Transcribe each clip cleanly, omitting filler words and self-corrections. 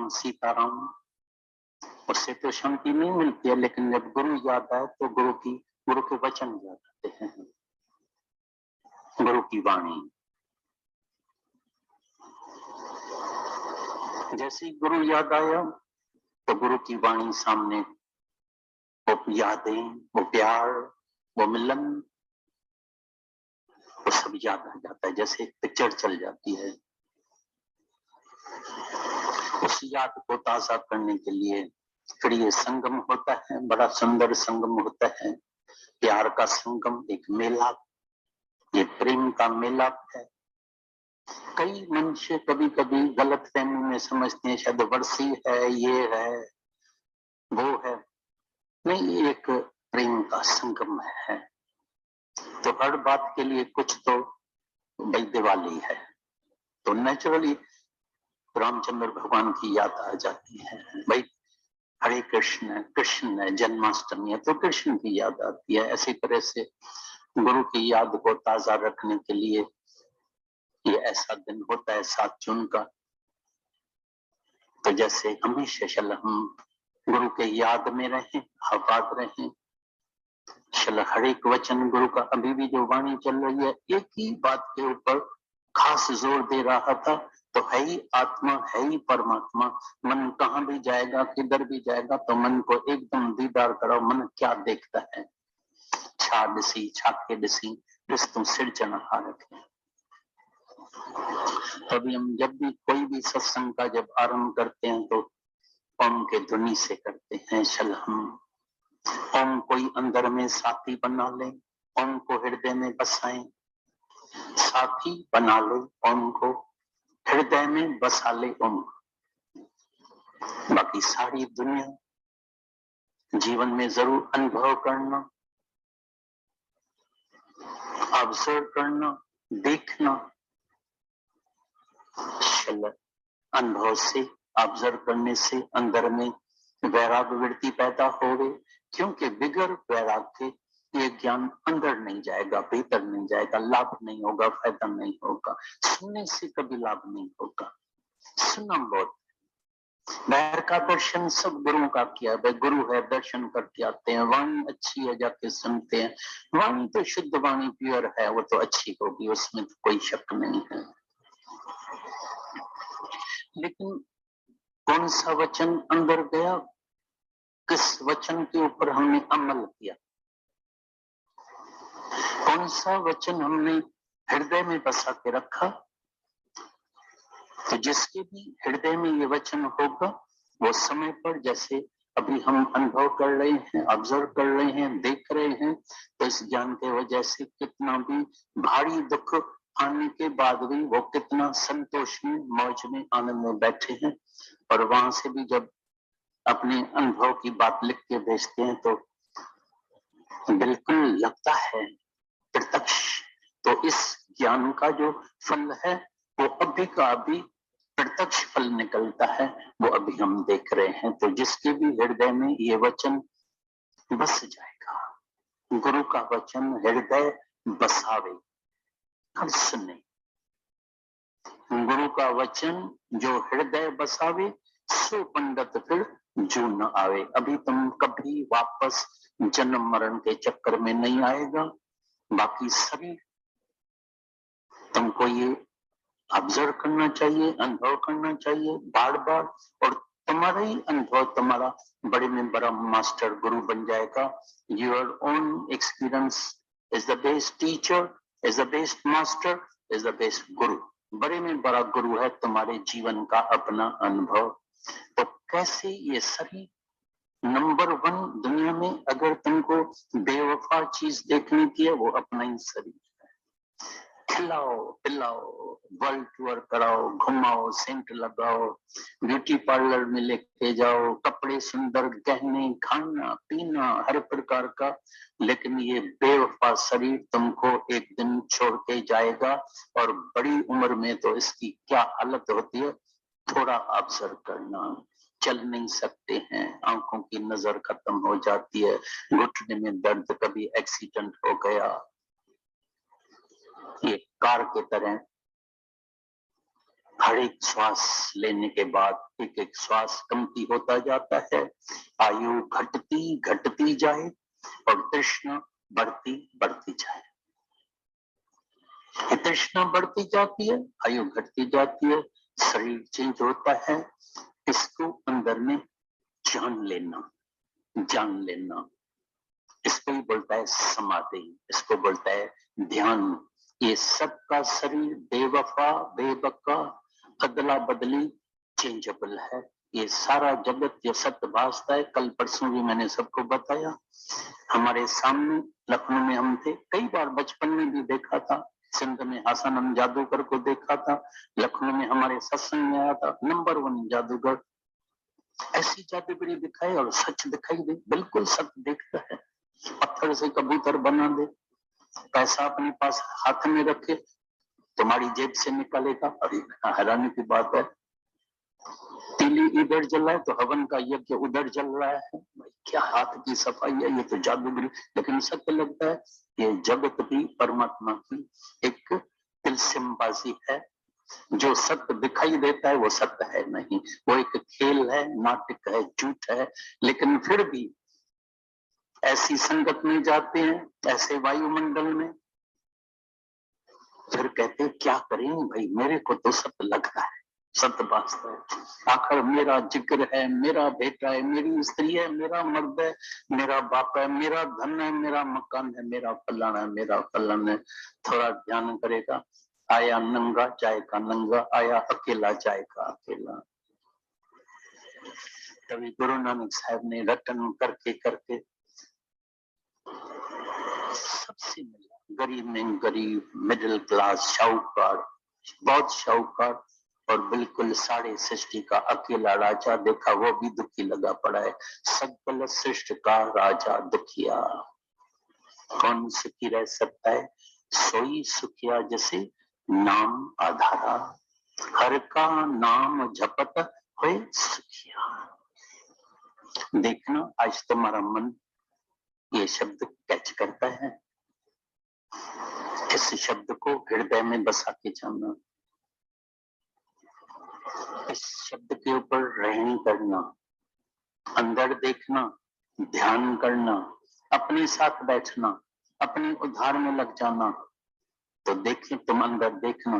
राम सीताराम, उससे तो शांति नहीं मिलती है। लेकिन जब गुरु याद आए तो गुरु के वचन याद आते हैं, गुरु की वाणी। जैसे ही गुरु याद आया तो गुरु की वाणी सामने, वो यादें, वो प्यार, वो मिलन, वो सब याद आ जाता है। जैसे एक पिक्चर चल जाती है, उस याद को ताजा करने के लिए फिर ये संगम होता है, बड़ा सुंदर संगम होता है, प्यार का संगम, एक मेलाप, ये प्रेम का मेलाप है। कई मनुष्य कभी कभी गलत फहमी में समझते हैं शायद वर्षी है, ये है, वो है। नहीं, एक प्रेम का संगम है। तो हर बात के लिए कुछ तो भाई दिवाली है, तो नेचुरली रामचंद्र भगवान की याद आ जाती है। भाई हरे कृष्ण, कृष्ण है, जन्माष्टमी है तो कृष्ण की याद आती है। ऐसी तरह से गुरु की याद को ताजा रखने के लिए ये ऐसा दिन होता है 7 जून का। तो जैसे हमेशा चल हम गुरु के याद में रहें, आबाद रहें। चल हर एक वचन गुरु का, अभी भी जो वाणी चल रही है एक ही बात के ऊपर खास जोर दे रहा था, तो है ही आत्मा, है ही परमात्मा। मन कहाँ भी जाएगा, किधर भी जाएगा, तो मन को एकदम दीदार कराओ। मन क्या देखता है, छा दिसी छाके दिसी तुम सिरजनहारक है। तभी हम जब भी कोई भी सत्संग का जब आरंभ करते हैं तो ओम के ध्वनि से करते हैं। चल हम ओम कोई अंदर में साथी बना ले, ओम को हृदय में बसाएं, साथी बना ले ओम को, हृदय में बसा ले ओम। बाकी सारी दुनिया जीवन में जरूर अनुभव करना, ऑब्जर्व करना, देखना। अनुभव से, ऑब्जर्व करने से अंदर में वैराग्य वृत्ति पैदा हो गई। क्योंकि बिगर वैराग्य के ये ज्ञान अंदर नहीं जाएगा, भीतर नहीं जाएगा, लाभ नहीं होगा, फायदा नहीं होगा। सुनने से कभी लाभ नहीं होगा। सुना बहुत, बाहर का दर्शन सब गुरुओं का किया है। गुरु है, दर्शन करके आते हैं, वाणी अच्छी है जाके सुनते हैं। वाणी तो शुद्ध वाणी प्योर है, वो तो अच्छी होगी, उसमें तो कोई शक नहीं है। लेकिन कौन सा वचन अंदर गया, किस वचन के ऊपर हमने अमल किया, कौन सा वचन हमने हृदय में बसा के रखा, तो जिसके भी हृदय में ये वचन होगा वो समय पर, जैसे अभी हम अनुभव कर रहे हैं, ऑब्जर्व कर रहे हैं, देख रहे हैं, तो इस ज्ञान के वजह से कितना भी भारी दुख आने के बाद भी वो कितना संतोष में, मौज में, आनंद में बैठे हैं। और वहां से भी जब अपने अनुभव की बात लिख के भेजते हैं तो बिल्कुल लगता है प्रत्यक्ष। तो इस ज्ञान का जो फल है वो अभी का अभी प्रत्यक्ष फल निकलता है, वो अभी हम देख रहे हैं। तो जिसके भी हृदय में ये वचन बस जाएगा, गुरु का वचन हृदय बसावे, हर सुने गुरु का वचन जो हृदय बसावे, सो पंडित फिर जो न आवे। अभी तुम कभी वापस जन्म मरण के चक्कर में नहीं आएगा। बाकी सभी तुमको ये ऑब्जर्व करना चाहिए, अनुभव करना चाहिए बार बार, और तुम्हारा ही अनुभव तुम्हारा बड़े में बड़ा मास्टर गुरु बन जाएगा। Your own experience is the best teacher, is the best master, is the best गुरु। बड़े में बड़ा गुरु है तुम्हारे जीवन का अपना अनुभव। तो कैसे ये सभी नंबर 1 दुनिया में अगर तुमको बेवफा चीज देखने की है, वो अपना ही शरीर है। खिलाओ पिलाओ, वर्ल्ड टूर कराओ, घुमाओ, सेंट लगाओ, ब्यूटी पार्लर में लेके जाओ, कपड़े सुंदर, गहने, खाना पीना हर प्रकार का, लेकिन ये बेवफा शरीर तुमको एक दिन छोड़ के जाएगा। और बड़ी उम्र में तो इसकी क्या हालत होती है, थोड़ा ऑब्जर्व करना। चल नहीं सकते हैं, आंखों की नजर खत्म हो जाती है, घुटने में दर्द, कभी एक्सीडेंट हो गया, ये कार की तरह हर एक श्वास लेने के बाद एक एक श्वास कमती होता जाता है, आयु घटती घटती जाए और तृष्णा बढ़ती बढ़ती जाए। तृष्णा बढ़ती जाती है, आयु घटती जाती है, शरीर चेंज होता है। इसको अंदर में जान लेना, जान लेना, इसको ही बोलता है समाधि, इसको बोलता है ध्यान। ये सबका शरीर बेवफा बेबका अदला बदली चेंजेबल है। ये सारा जगत ये सत्य भासता है। कल परसों भी मैंने सबको बताया, हमारे सामने लखनऊ में हम थे, कई बार बचपन में भी देखा था, सिंध में हासानंद जादूगर को देखा था, लखनऊ में हमारे सत्संग में आया था, नंबर 1 जादूगर। ऐसी जादूगरी दिखाई और सच दिखाई दे, बिल्कुल सत्य देखता है। पत्थर से कबूतर बना दे, पैसा अपने पास हाथ में रखे, तुम्हारी जेब से निकालेगा। अरे हैरानी की बात है, तीली इधर जल रहा है तो हवन का यज्ञ उधर जल रहा है। भाई क्या हाथ की सफाई है, ये तो जादूगरी। लेकिन सत्य लगता है ये जगत भी परमात्मा की एक तिलस्मबाजी है। जो सत्य दिखाई देता है वो सत्य है नहीं, वो एक खेल है, नाटक है, झूठ है। लेकिन फिर भी ऐसी संगत में जाते हैं, ऐसे वायुमंडल में, फिर कहते हैं क्या करें भाई, मेरे को तो सत्य लगता है, सत्य वास्तव है। आखिर मेरा जिक्र है, मेरा बेटा है, मेरी स्त्री है, मेरा मर्द है, मेरा बाप है, मेरा धन है, मेरा मकान है, मेरा फलाना है, मेरा फलाना है। थोड़ा ध्यान करेगा, आया नंगा जाएगा नंगा, आया अकेला जाएगा अकेला। तभी गुरु नानक साहब ने रटन करके करके सबसे मिला, गरीब में गरीब, मिडिल क्लास, शाहूकार, बहुत शाहूकार, और बिल्कुल सारे सृष्टि का अकेला राजा देखा, वो भी दुखी लगा पड़ा है। सकल सृष्टि का राजा दुखिया, कौन सुखी रह सकता है? सोई सुखिया जैसे नाम आधारा, हर का नाम जपत हुए सुखिया। देखना आज तुम्हारा मन ये शब्द कैच करता है, इस शब्द को हृदय में बसा के जाना, इस शब्द के ऊपर रहनी करना, अंदर देखना, ध्यान करना, अपने साथ बैठना, अपने उद्धार में लग जाना। तो देखें, तुम अंदर देखना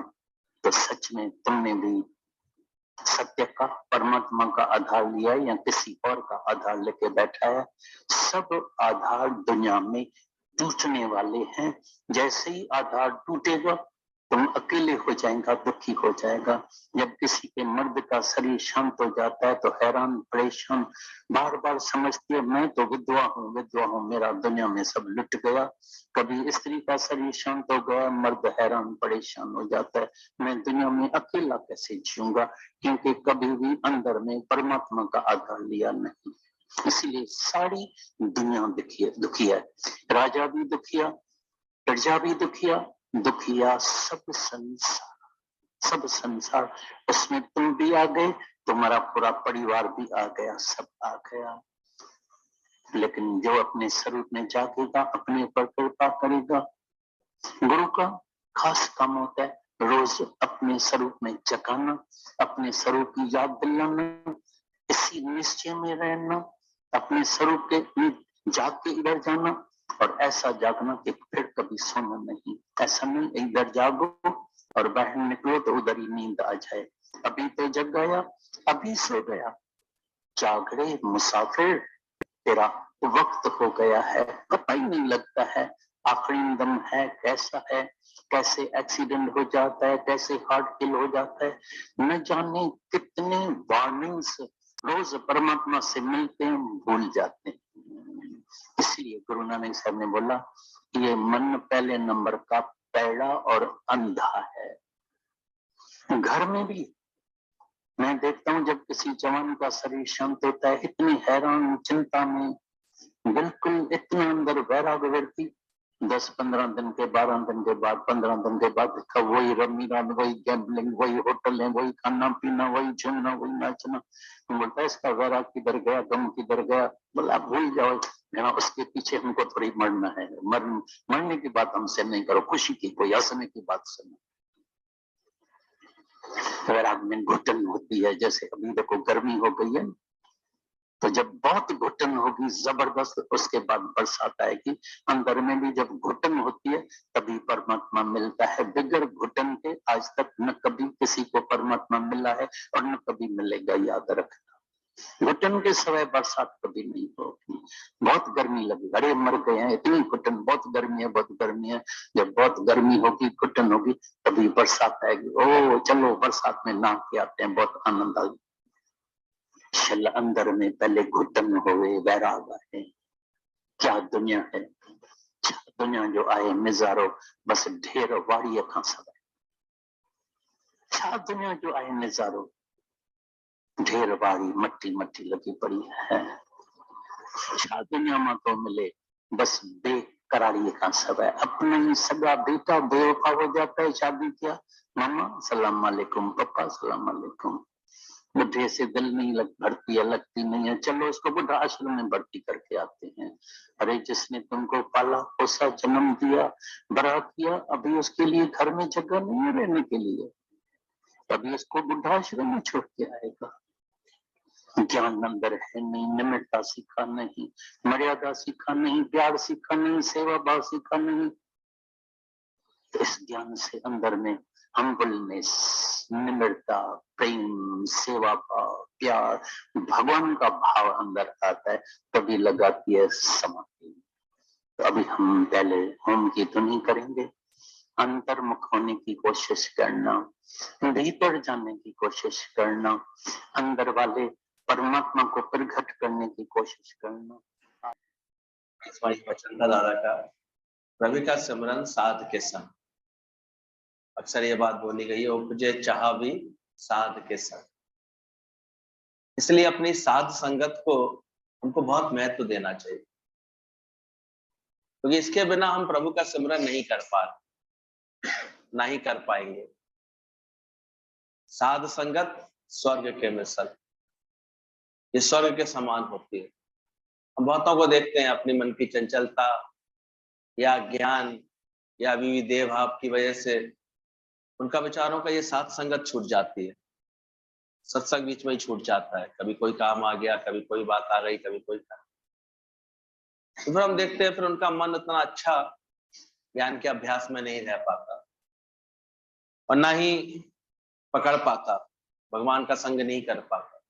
तो सच में तुमने भी सत्य का, परमात्मा का आधार लिया है या किसी और का आधार लेके बैठा है। सब आधार दुनिया में टूटने वाले हैं। जैसे ही आधार टूटेगा तुम अकेले हो जाएगा, दुखी हो जाएगा। जब किसी के मर्द का शरीर शांत हो जाता है तो हैरान परेशान, बार बार समझती है मैं तो विधवा हूँ, मेरा दुनिया में सब लुट गया। कभी स्त्री का शरीर शांत हो गया, मर्द हैरान परेशान हो जाता है, मैं दुनिया में अकेला कैसे जीऊंगा, क्योंकि कभी भी अंदर में परमात्मा का आधार लिया नहीं। इसलिए सारी दुनिया दुखी है, राजा भी दुखिया, प्रजा भी दुखिया, दुखिया सब संसार, सब संसार। उसमें तुम भी आ गए, तुम्हारा पूरा परिवार भी आ गया, सब आ गया। लेकिन जो अपने स्वरूप में जागेगा, अपने ऊपर कृपा करेगा, गुरु का खास काम होता है रोज अपने स्वरूप में जगाना, अपने स्वरूप की याद दिलाना, इसी निश्चय में रहना, अपने स्वरूप के जाग के इधर जाना, और ऐसा जागना कि फिर कभी सोना नहीं। ऐसा नहीं इधर जागो और बाहर निकलो तो उधर ही नींद आ जाए। अभी तो जग गया, अभी सो गया, जागरे मुसाफिर, तेरा वक्त हो गया है, पता ही नहीं लगता है। आखिरी दम है, कैसा है, कैसे एक्सीडेंट हो जाता है, कैसे हार्ट किल हो जाता है, न जाने कितने वार्निंग्स रोज परमात्मा से मिलते हैं, भूल जाते हैं। इसलिए गुरु नानक साहब ने बोला ये मन पहले नंबर का पैड़ा और अंधा है। घर में भी मैं देखता हूँ जब किसी जवान का शरीर शांत होता है, इतनी हैरान चिंता में, बिल्कुल इतना अंदर वैराग्य वृत्ति, 10-15 दिन के, 12 दिन के बाद, 15 दिन के बाद देखा वही रमी रात, वही गैम्बलिंग, वही होटल है, वही खाना पीना, वही झूमना, वही नाचना। बोलता है इसका वैराग किधर गया, गम किधर गया? बोला भूल जाओ, उसके पीछे हमको थोड़ी मरना है, मरने की बात हमसे नहीं करो, खुशी की, कोई हंसने की बात सुनो। वैराग में घुटन होती है, जैसे अभी देखो गर्मी हो गई है, तो जब बहुत घुटन होगी जबरदस्त, उसके बाद बरसात आएगी। अंदर में भी जब घुटन होती है तभी परमात्मा मिलता है। बगैर घुटन के आज तक न कभी किसी को परमात्मा मिला है और न कभी मिलेगा, याद रखना। घुटन के समय बरसात कभी नहीं होगी। बहुत गर्मी लगी, अरे मर गए हैं, इतनी घुटन, बहुत गर्मी है, बहुत गर्मी है। जब बहुत गर्मी होगी, घुटन होगी, तभी बरसात आएगी। ओ चलो बरसात में नहा के आते हैं, बहुत आनंद आएगा। छल अंदर में पहले घुटन होवे वैराग आए। क्या दुनिया है, क्या दुनिया जो आए नजारो, बस ढेर वाड़ी खां सब। क्या दुनिया जो आए नजारो, ढेर वाड़ी मट्टी मट्टी लगी पड़ी है। क्या दुनिया में तो मिले, बस बेकरारी का सब है। अपना ही सगा बेटा बेवफा हो जाता है, शादी किया, मामा सलाम वालेकुम, पापा सलाम वालेकुम, बुढ़े से दिल नहीं भरती है, लगती नहीं है, चलो इसको बुढ़ा आश्रम में भर्ती करके आते हैं। अरे जिसने तुमको पाला पोसा जन्म दिया बड़ा किया, अभी उसके लिए घर में जगह नहीं है रहने के लिए, अभी उसको बुढ़ा आश्रम में छोड़ के आएगा। ज्ञान अंदर है नहीं, निमित्ता सीखा नहीं, मर्यादा सीखा नहीं, प्यार सीखा नहीं, सेवा भाव सीखा नहीं। तो इस ज्ञान से अंदर में हम्बलनेस, निम्रता, प्रेम, सेवा भाव, प्यार, भगवान का भाव अंदर आता है, तभी लगाती है समाधि। तो अभी हम पहले होम की ध्वनि करेंगे, अंतर्मुख होने की कोशिश करना, भीतर जाने की कोशिश करना, अंदर वाले परमात्मा को प्रकट करने की कोशिश करना। वचन था दादा का, प्रभु का सिमरन साध के संग। अक्सर ये बात बोली गई है, उपजे चाह भी साध के संग। इसलिए अपनी साध संगत को हमको बहुत महत्व देना चाहिए, क्योंकि इसके बिना हम प्रभु का सिमरन नहीं कर पा रहे, नहीं कर पाएंगे। साध संगत स्वर्ग के मिसल, ये स्वर्ग के समान होती है। हम बहुतों को देखते हैं अपनी मन की चंचलता या ज्ञान या अभी देह भाव की वजह से उनका विचारों का ये साथ संगत छूट जाती है, सत्संग बीच में ही छूट जाता है। कभी कोई काम आ गया, कभी कोई बात आ गई, कभी कोई काम। तो फिर हम देखते हैं फिर उनका मन इतना अच्छा ज्ञान के अभ्यास में नहीं रह पाता और ना ही पकड़ पाता, भगवान का संग नहीं कर पाता।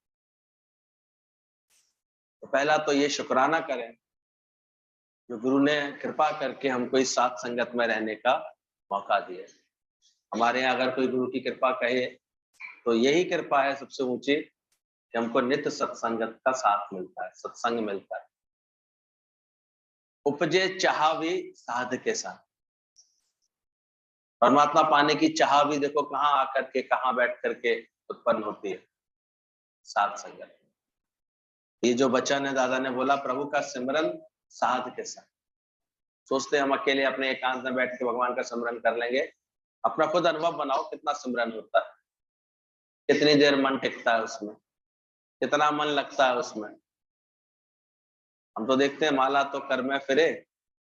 तो पहला तो ये शुक्राना करें जो गुरु ने कृपा करके हमको इस साथ संगत में रहने का मौका दिया। हमारे यहाँ अगर कोई गुरु की कृपा कहे तो यही कृपा है सबसे ऊंची, कि हमको नित्य सत्संगत का साथ मिलता है, सत्संग मिलता है। उपजे चाह भी साध के साथ, परमात्मा पाने की चाह भी देखो कहाँ आकर के, कहाँ बैठ करके उत्पन्न होती है, साध संगत। ये जो वचन है दादा ने बोला, प्रभु का सिमरन साध के साथ। सोचते हम अकेले अपने एकांत में बैठ के भगवान का सिमरन कर लेंगे, अपना खुद अनुभव बनाओ कितना सिमरन होता है, कितनी देर मन टिकता है उसमें, कितना मन लगता है उसमें। हम तो देखते हैं माला तो कर में फिरे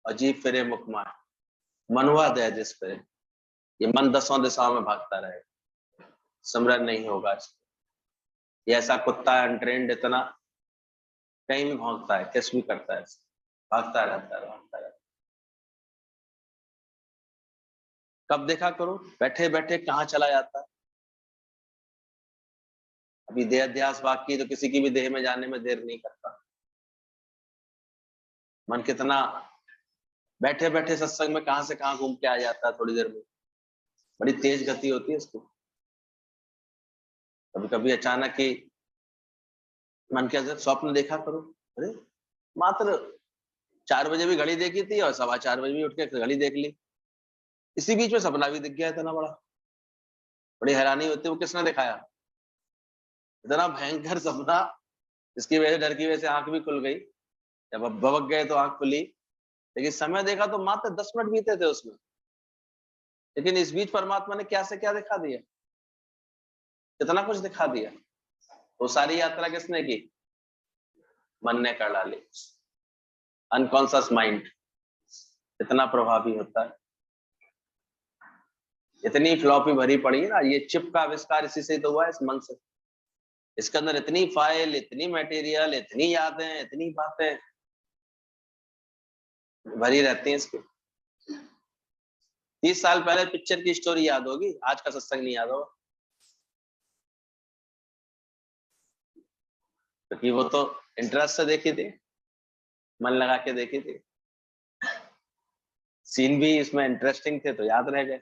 और जीभ फिरे मुख माए, मनुआ दे जिस फिरे। ये मन दसों दिशाओं में भागता रहे, सिमरन नहीं होगा। ये ऐसा कुत्ता है अनट्रेंड, इतना कहीं भी भौंकता है, किस भी करता है, भागता रहता है, भागता रहता है। कब देखा करो बैठे बैठे कहाँ चला जाता है। अभी देह अध्यास बाकी, तो किसी की भी देह में जाने में देर नहीं करता। मन कितना बैठे बैठे सत्संग में कहां से कहां घूम के आ जाता है, थोड़ी देर में। बड़ी तेज गति होती है इसकी। कभी कभी अचानक ही मन के अंदर स्वप्न देखा करो, अरे मात्र 4 बजे भी घड़ी देखी थी और 4:15 बजे भी उठ के घड़ी देख ली, इसी बीच में सपना भी दिख गया इतना बड़ा। बड़ी हैरानी होती है, वो किसने दिखाया, इतना भयंकर सपना, इसकी वजह से, डर की वजह से आंख भी खुल गई। जब अब भवक गए तो आंख खुली, लेकिन समय देखा तो मात्र 10 मिनट बीते थे उसमें। लेकिन इस बीच परमात्मा ने क्या से क्या दिखा दिया, कितना कुछ दिखा दिया। वो सारी यात्रा किसने की, मन ने कर डाली। अनकॉन्शियस माइंड इतना प्रभावी होता है। इतनी फ्लॉपी भरी पड़ी है ना, ये चिप का आविष्कार इसी से तो हुआ है, इस मन से। इसके अंदर इतनी फाइल, इतनी मटेरियल, इतनी यादें, इतनी बातें भरी रहती हैं इसकी। 30 साल पहले पिक्चर की स्टोरी याद होगी, आज का सत्संग नहीं याद होगा, क्योंकि वो तो इंटरेस्ट से देखी थी, मन लगा के देखी थी, सीन भी इसमें इंटरेस्टिंग थे तो याद रह गए।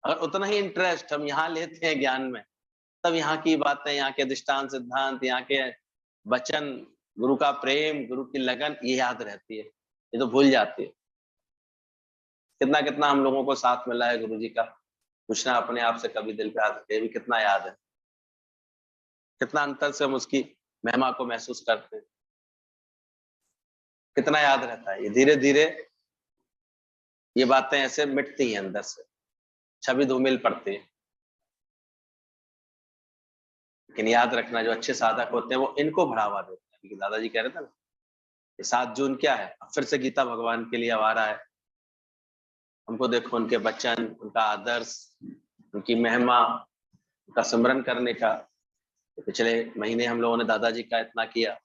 अगर उतना ही इंटरेस्ट हम यहाँ लेते हैं ज्ञान में, तब यहाँ की बातें, यहाँ के दृष्टांत सिद्धांत, यहाँ के वचन, गुरु का प्रेम, गुरु की लगन, ये याद रहती है, ये तो भूल जाती है। कितना कितना हम लोगों को साथ मिला है गुरु जी का, पूछना अपने आप से कभी दिल पे हाथ रखे, भी कितना याद है, कितना अंतर से हम उसकी महिमा को महसूस करते हैं, कितना याद रहता है। ये धीरे धीरे ये बातें ऐसे मिटती हैं अंदर से, छवि धूमिल पड़ती है। लेकिन याद रखना, जो अच्छे साधक होते हैं वो इनको बढ़ावा देते हैं। क्योंकि दादाजी कह रहे थे ना, 7 जून क्या है, अब फिर से गीता भगवान के लिए आ रहा है। हमको देखो उनके वचन, उनका आदर्श, उनकी महिमा, उनका स्मरण करने का। पिछले महीने हम लोगों ने दादाजी का इतना किया,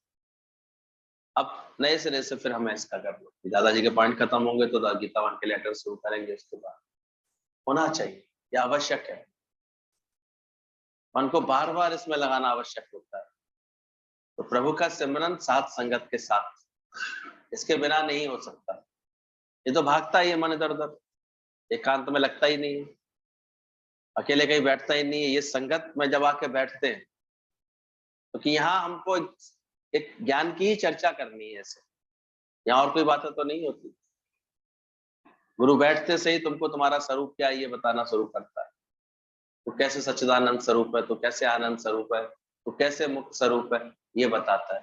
अब नए सिरे से फिर हमें इसका करना। दादाजी के पॉइंट खत्म होंगे तो गीता वन के लेटर शुरू करेंगे, उसके बाद होना चाहिए, यह आवश्यक है। मन को बार बार इसमें लगाना आवश्यक होता है। तो प्रभु का सिमरन साथ संगत के साथ, इसके बिना नहीं हो सकता। ये तो भागता ही है मन इधर उधर, एकांत में लगता ही नहीं है, अकेले कहीं बैठता ही नहीं है। ये संगत में जब आके बैठते हैं, क्योंकि यहाँ हमको एक ज्ञान की ही चर्चा करनी है, ऐसे यहाँ और कोई बातें तो नहीं होती। गुरु बैठते से ही तुमको तुम्हारा स्वरूप क्या है ये बताना शुरू करता है। तो कैसे सच्चिदानंद स्वरूप है, तो कैसे आनंद स्वरूप है, तो कैसे मुक्त स्वरूप है, ये बताता है।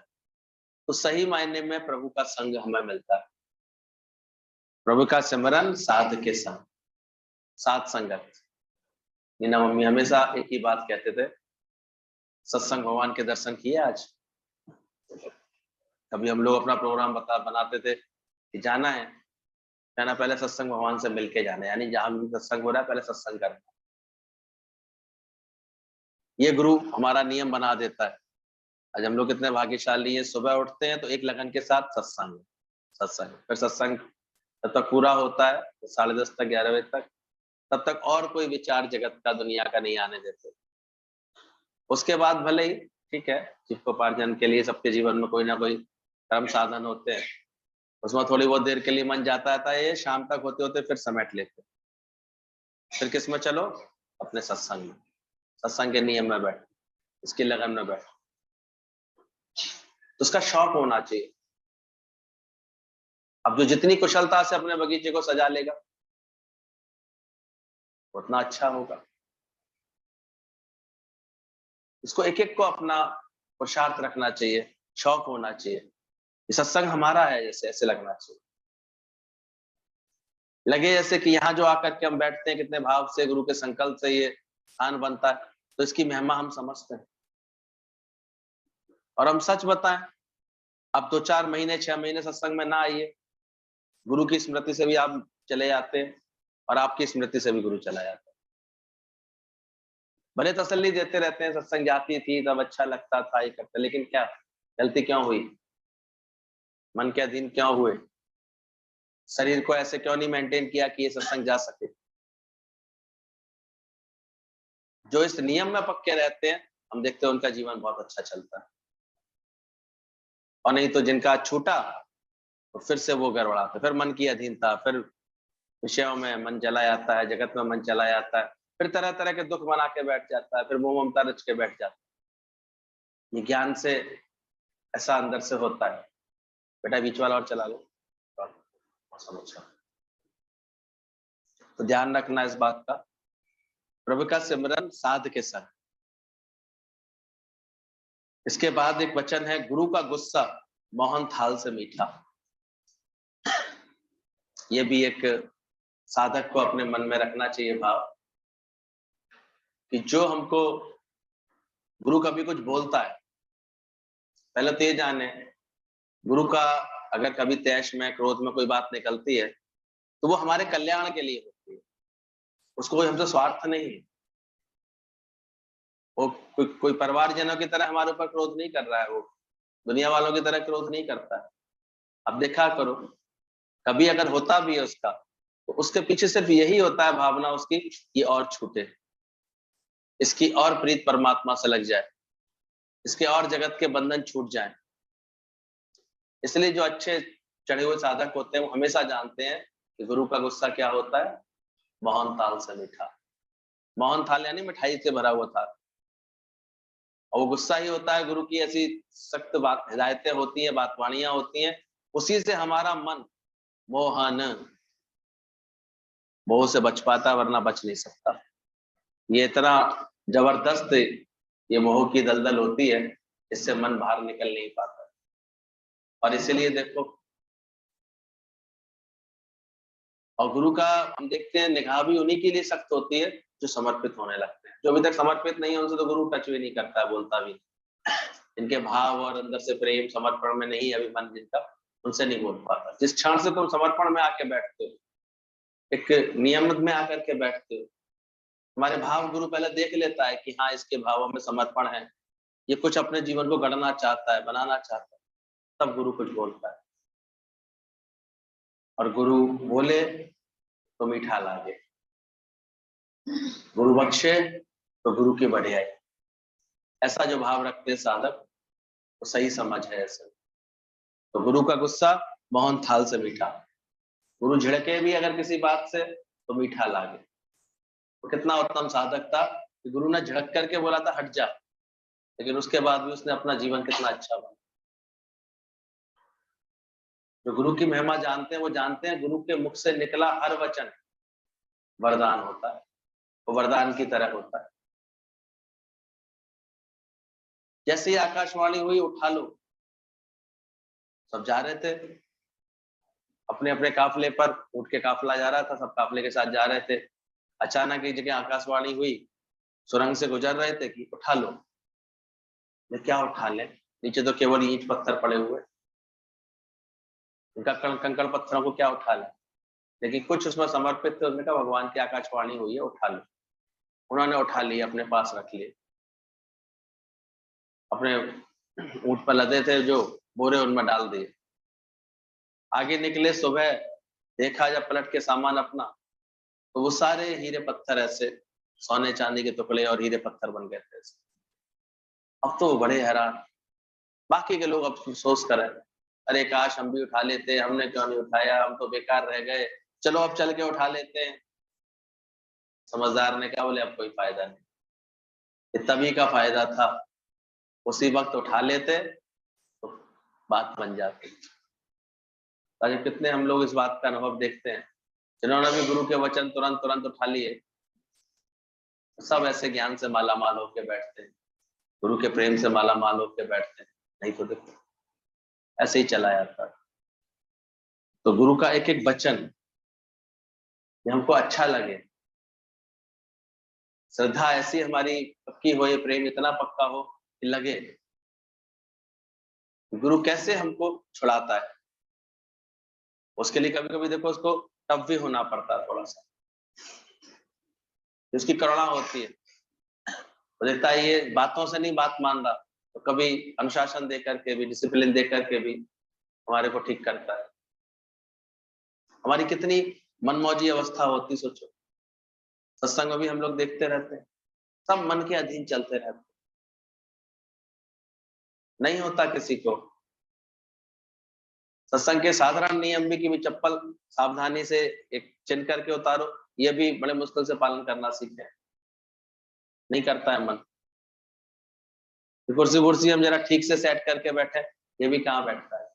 तो सही मायने में प्रभु का संग हमें मिलता है, प्रभु का सिमरन साध के संग, साथ संगत। नीना मम्मी हमेशा एक ही बात कहते थे, सत्संग भगवान के दर्शन किए आज? कभी हम लोग अपना प्रोग्राम बनाते थे कि जाना है, कहना पहले सत्संग भगवान से मिलके जाना है, यानी जहां भी सत्संग हो रहा है पहले सत्संग करना। ये गुरु हमारा नियम बना देता है। आज हम लोग कितने भाग्यशाली हैं, सुबह उठते हैं तो एक लगन के साथ सत्संग, फिर सत्संग तब तक पूरा होता है 10:30 तक 11 बजे तक, तब तक और कोई विचार जगत का दुनिया का नहीं आने देते। उसके बाद भले ही ठीक है, जीविकोपार्जन के लिए सबके जीवन में कोई ना कोई कर्म साधन होते हैं, उसमें थोड़ी बहुत देर के लिए मन जाता है, ये शाम तक होते होते फिर समेट लेते। फिर किस में चलो, अपने सत्संग में, सत्संग के नियम में बैठ, इसकी लगन में बैठ। तो उसका शौक होना चाहिए। अब जो जितनी कुशलता से अपने बगीचे को सजा लेगा उतना अच्छा होगा। इसको एक एक को अपना पुरुषार्थ रखना चाहिए, शौक होना चाहिए। ये सत्संग हमारा है, जैसे ऐसे लगना चाहिए, लगे जैसे कि यहाँ जो आकर के हम बैठते हैं कितने भाव से, गुरु के संकल्प से ये स्थान बनता है, तो इसकी महिमा हम समझते हैं। और हम सच बताएं, अब 2-4 महीने 6 महीने सत्संग में ना आइए, गुरु की स्मृति से भी आप चले जाते हैं और आपकी स्मृति से भी गुरु चला जाता है। भले तसल्ली देते रहते हैं, सत्संग जाती थी तब अच्छा लगता था, ये करते, लेकिन क्या गलती क्यों हुई, मन के अधीन क्यों हुए, शरीर को ऐसे क्यों नहीं मेंटेन किया कि ये सत्संग जा सके। जो इस नियम में पक्के रहते हैं, हम देखते हैं उनका जीवन बहुत अच्छा चलता है। और नहीं तो जिनका छूटा तो फिर से वो गड़बड़ाते, फिर मन की अधीनता, फिर विषयों में मन चला जाता है, जगत में मन चला जाता है, फिर तरह तरह के दुख बना के बैठ जाता है, फिर मोह ममता रच के बैठ जाता है। ये ज्ञान से ऐसा अंदर से होता है। बेटा बीच वाला और चला लो, समझा। तो ध्यान रखना इस बात का, प्रभु का सिमरन साध के संग। इसके बाद एक वचन है, गुरु का गुस्सा मोहन थाल से मीठा। ये भी एक साधक को अपने मन में रखना चाहिए भाव, कि जो हमको गुरु कभी कुछ बोलता है, पहले तो ये जाने, गुरु का अगर कभी तैश में, क्रोध में कोई बात निकलती है तो वो हमारे कल्याण के लिए होती है, उसको कोई हमसे स्वार्थ नहीं है। वो कोई परिवारजनों की तरह हमारे ऊपर क्रोध नहीं कर रहा है, वो दुनिया वालों की तरह क्रोध नहीं करता है। अब देखा करो, कभी अगर होता भी है उसका, तो उसके पीछे सिर्फ यही होता है भावना उसकी, ये और छूटे, इसकी और प्रीत परमात्मा से लग जाए, इसके और जगत के बंधन छूट जाए। इसलिए जो अच्छे चढ़े हुए साधक होते हैं वो हमेशा जानते हैं कि गुरु का गुस्सा क्या होता है, मोहन थाल से मीठा। मोहन थाल यानी मिठाई से भरा हुआ था, और वो गुस्सा ही होता है। गुरु की ऐसी सख्त बात हिदायतें होती हैं, बातवाणियां होती हैं, उसी से हमारा मन मोहन, मोह से बच पाता, वरना बच नहीं सकता। ये इतना जबरदस्त ये मोह की दलदल होती है, इससे मन बाहर निकल नहीं पाता। और इसीलिए देखो, और गुरु का हम देखते हैं निगाह भी उन्हीं के लिए सख्त होती है जो समर्पित होने लगते हैं। जो अभी तक समर्पित नहीं है उनसे तो गुरु टच भी नहीं करता, बोलता भी नहीं। इनके भाव और अंदर से प्रेम समर्पण में नहीं अभी मन जिनका, उनसे नहीं बोल पाता। जिस क्षण से तुम समर्पण में आके बैठते हो, एक नियम में आकर के बैठते हो, हमारे भाव गुरु पहले देख लेता है कि हाँ इसके भावों में समर्पण है, ये कुछ अपने जीवन को गढ़ना चाहता है, बनाना चाहता है, तब गुरु कुछ बोलता है। और गुरु बोले तो मीठा लागे, गुरु बख्शे तो गुरु की बढ़ियाई। ऐसा जो भाव रखते हैं साधक, वो सही समझ है ऐसे। तो गुरु का गुस्सा मोहन थाल से मीठा, गुरु झिड़के भी अगर किसी बात से तो मीठा लागे। तो कितना उत्तम साधक था कि गुरु ने झिड़क करके बोला था हट जा, लेकिन उसके बाद भी उसने अपना जीवन कितना अच्छा बना। जो गुरु की महिमा जानते हैं वो जानते हैं गुरु के मुख से निकला हर वचन वरदान होता है, वो वरदान की तरह होता है। जैसे ही आकाशवाणी हुई उठा लो, सब जा रहे थे अपने अपने काफले पर, उठ के काफला जा रहा था, सब काफले के साथ जा रहे थे। अचानक एक जगह आकाशवाणी हुई, सुरंग से गुजर रहे थे कि उठा लो। मैं क्या उठा ले, नीचे तो केवल ईंट पत्थर पड़े हुए, उनका कंकड़ पत्थरों को क्या उठा ले। लेकिन कुछ उसमें समर्पित थे, उसने कहा भगवान की आकाशवाणी हुई है उठा लो। उन्होंने उठा लिए, अपने पास रख लिए, अपने ऊंट पर लदे थे जो बोरे उनमें डाल दिए। आगे निकले सुबह, देखा जब पलट के सामान अपना, तो वो सारे हीरे पत्थर ऐसे सोने चांदी के टुकड़े और हीरे पत्थर बन गए थे। अब तो बड़े हैरान, बाकी के लोग अब अफसोस कर रहे हैं, अरे काश हम भी उठा लेते, हमने क्यों नहीं उठाया, हम तो बेकार रह गए, चलो अब चल के उठा लेते हैं। समझदार ने कहा बोले अब कोई फायदा नहीं, ये तभी का फायदा था, उसी वक्त उठा लेते तो बात बन जाती। आज कितने हम लोग इस बात का अनुभव देखते हैं, जिन्होंने भी गुरु के वचन तुरंत तुरंत उठा लिए, सब ऐसे ज्ञान से माला माल होकर बैठते हैं, गुरु के प्रेम से माला माल होकर बैठते हैं। नहीं तो देखो ऐसे ही चला जाता है। तो गुरु का एक एक वचन ये हमको अच्छा लगे, श्रद्धा ऐसी हमारी पक्की हो, ये प्रेम इतना पक्का हो कि लगे गुरु कैसे हमको छुड़ाता है। उसके लिए कभी कभी देखो उसको टफ भी होना पड़ता है थोड़ा सा, उसकी करुणा होती है। वो देखता है ये बातों से नहीं बात मान रहा, तो कभी अनुशासन दे करके भी, डिसिप्लिन दे करके भी हमारे को ठीक करता है। हमारी कितनी मनमौजी अवस्था होती, सोचो। सत्संग में भी हम लोग देखते रहते हैं, सब मन के अधीन चलते रहते हैं, नहीं होता किसी को। सत्संग के साधारण नियम भी कि चप्पल सावधानी से एक चिन करके उतारो, ये भी बड़े मुश्किल से पालन करना सीखे, नहीं करता है मन। कुर्सी हम जरा ठीक से सेट करके बैठे, ये भी कहाँ बैठता है।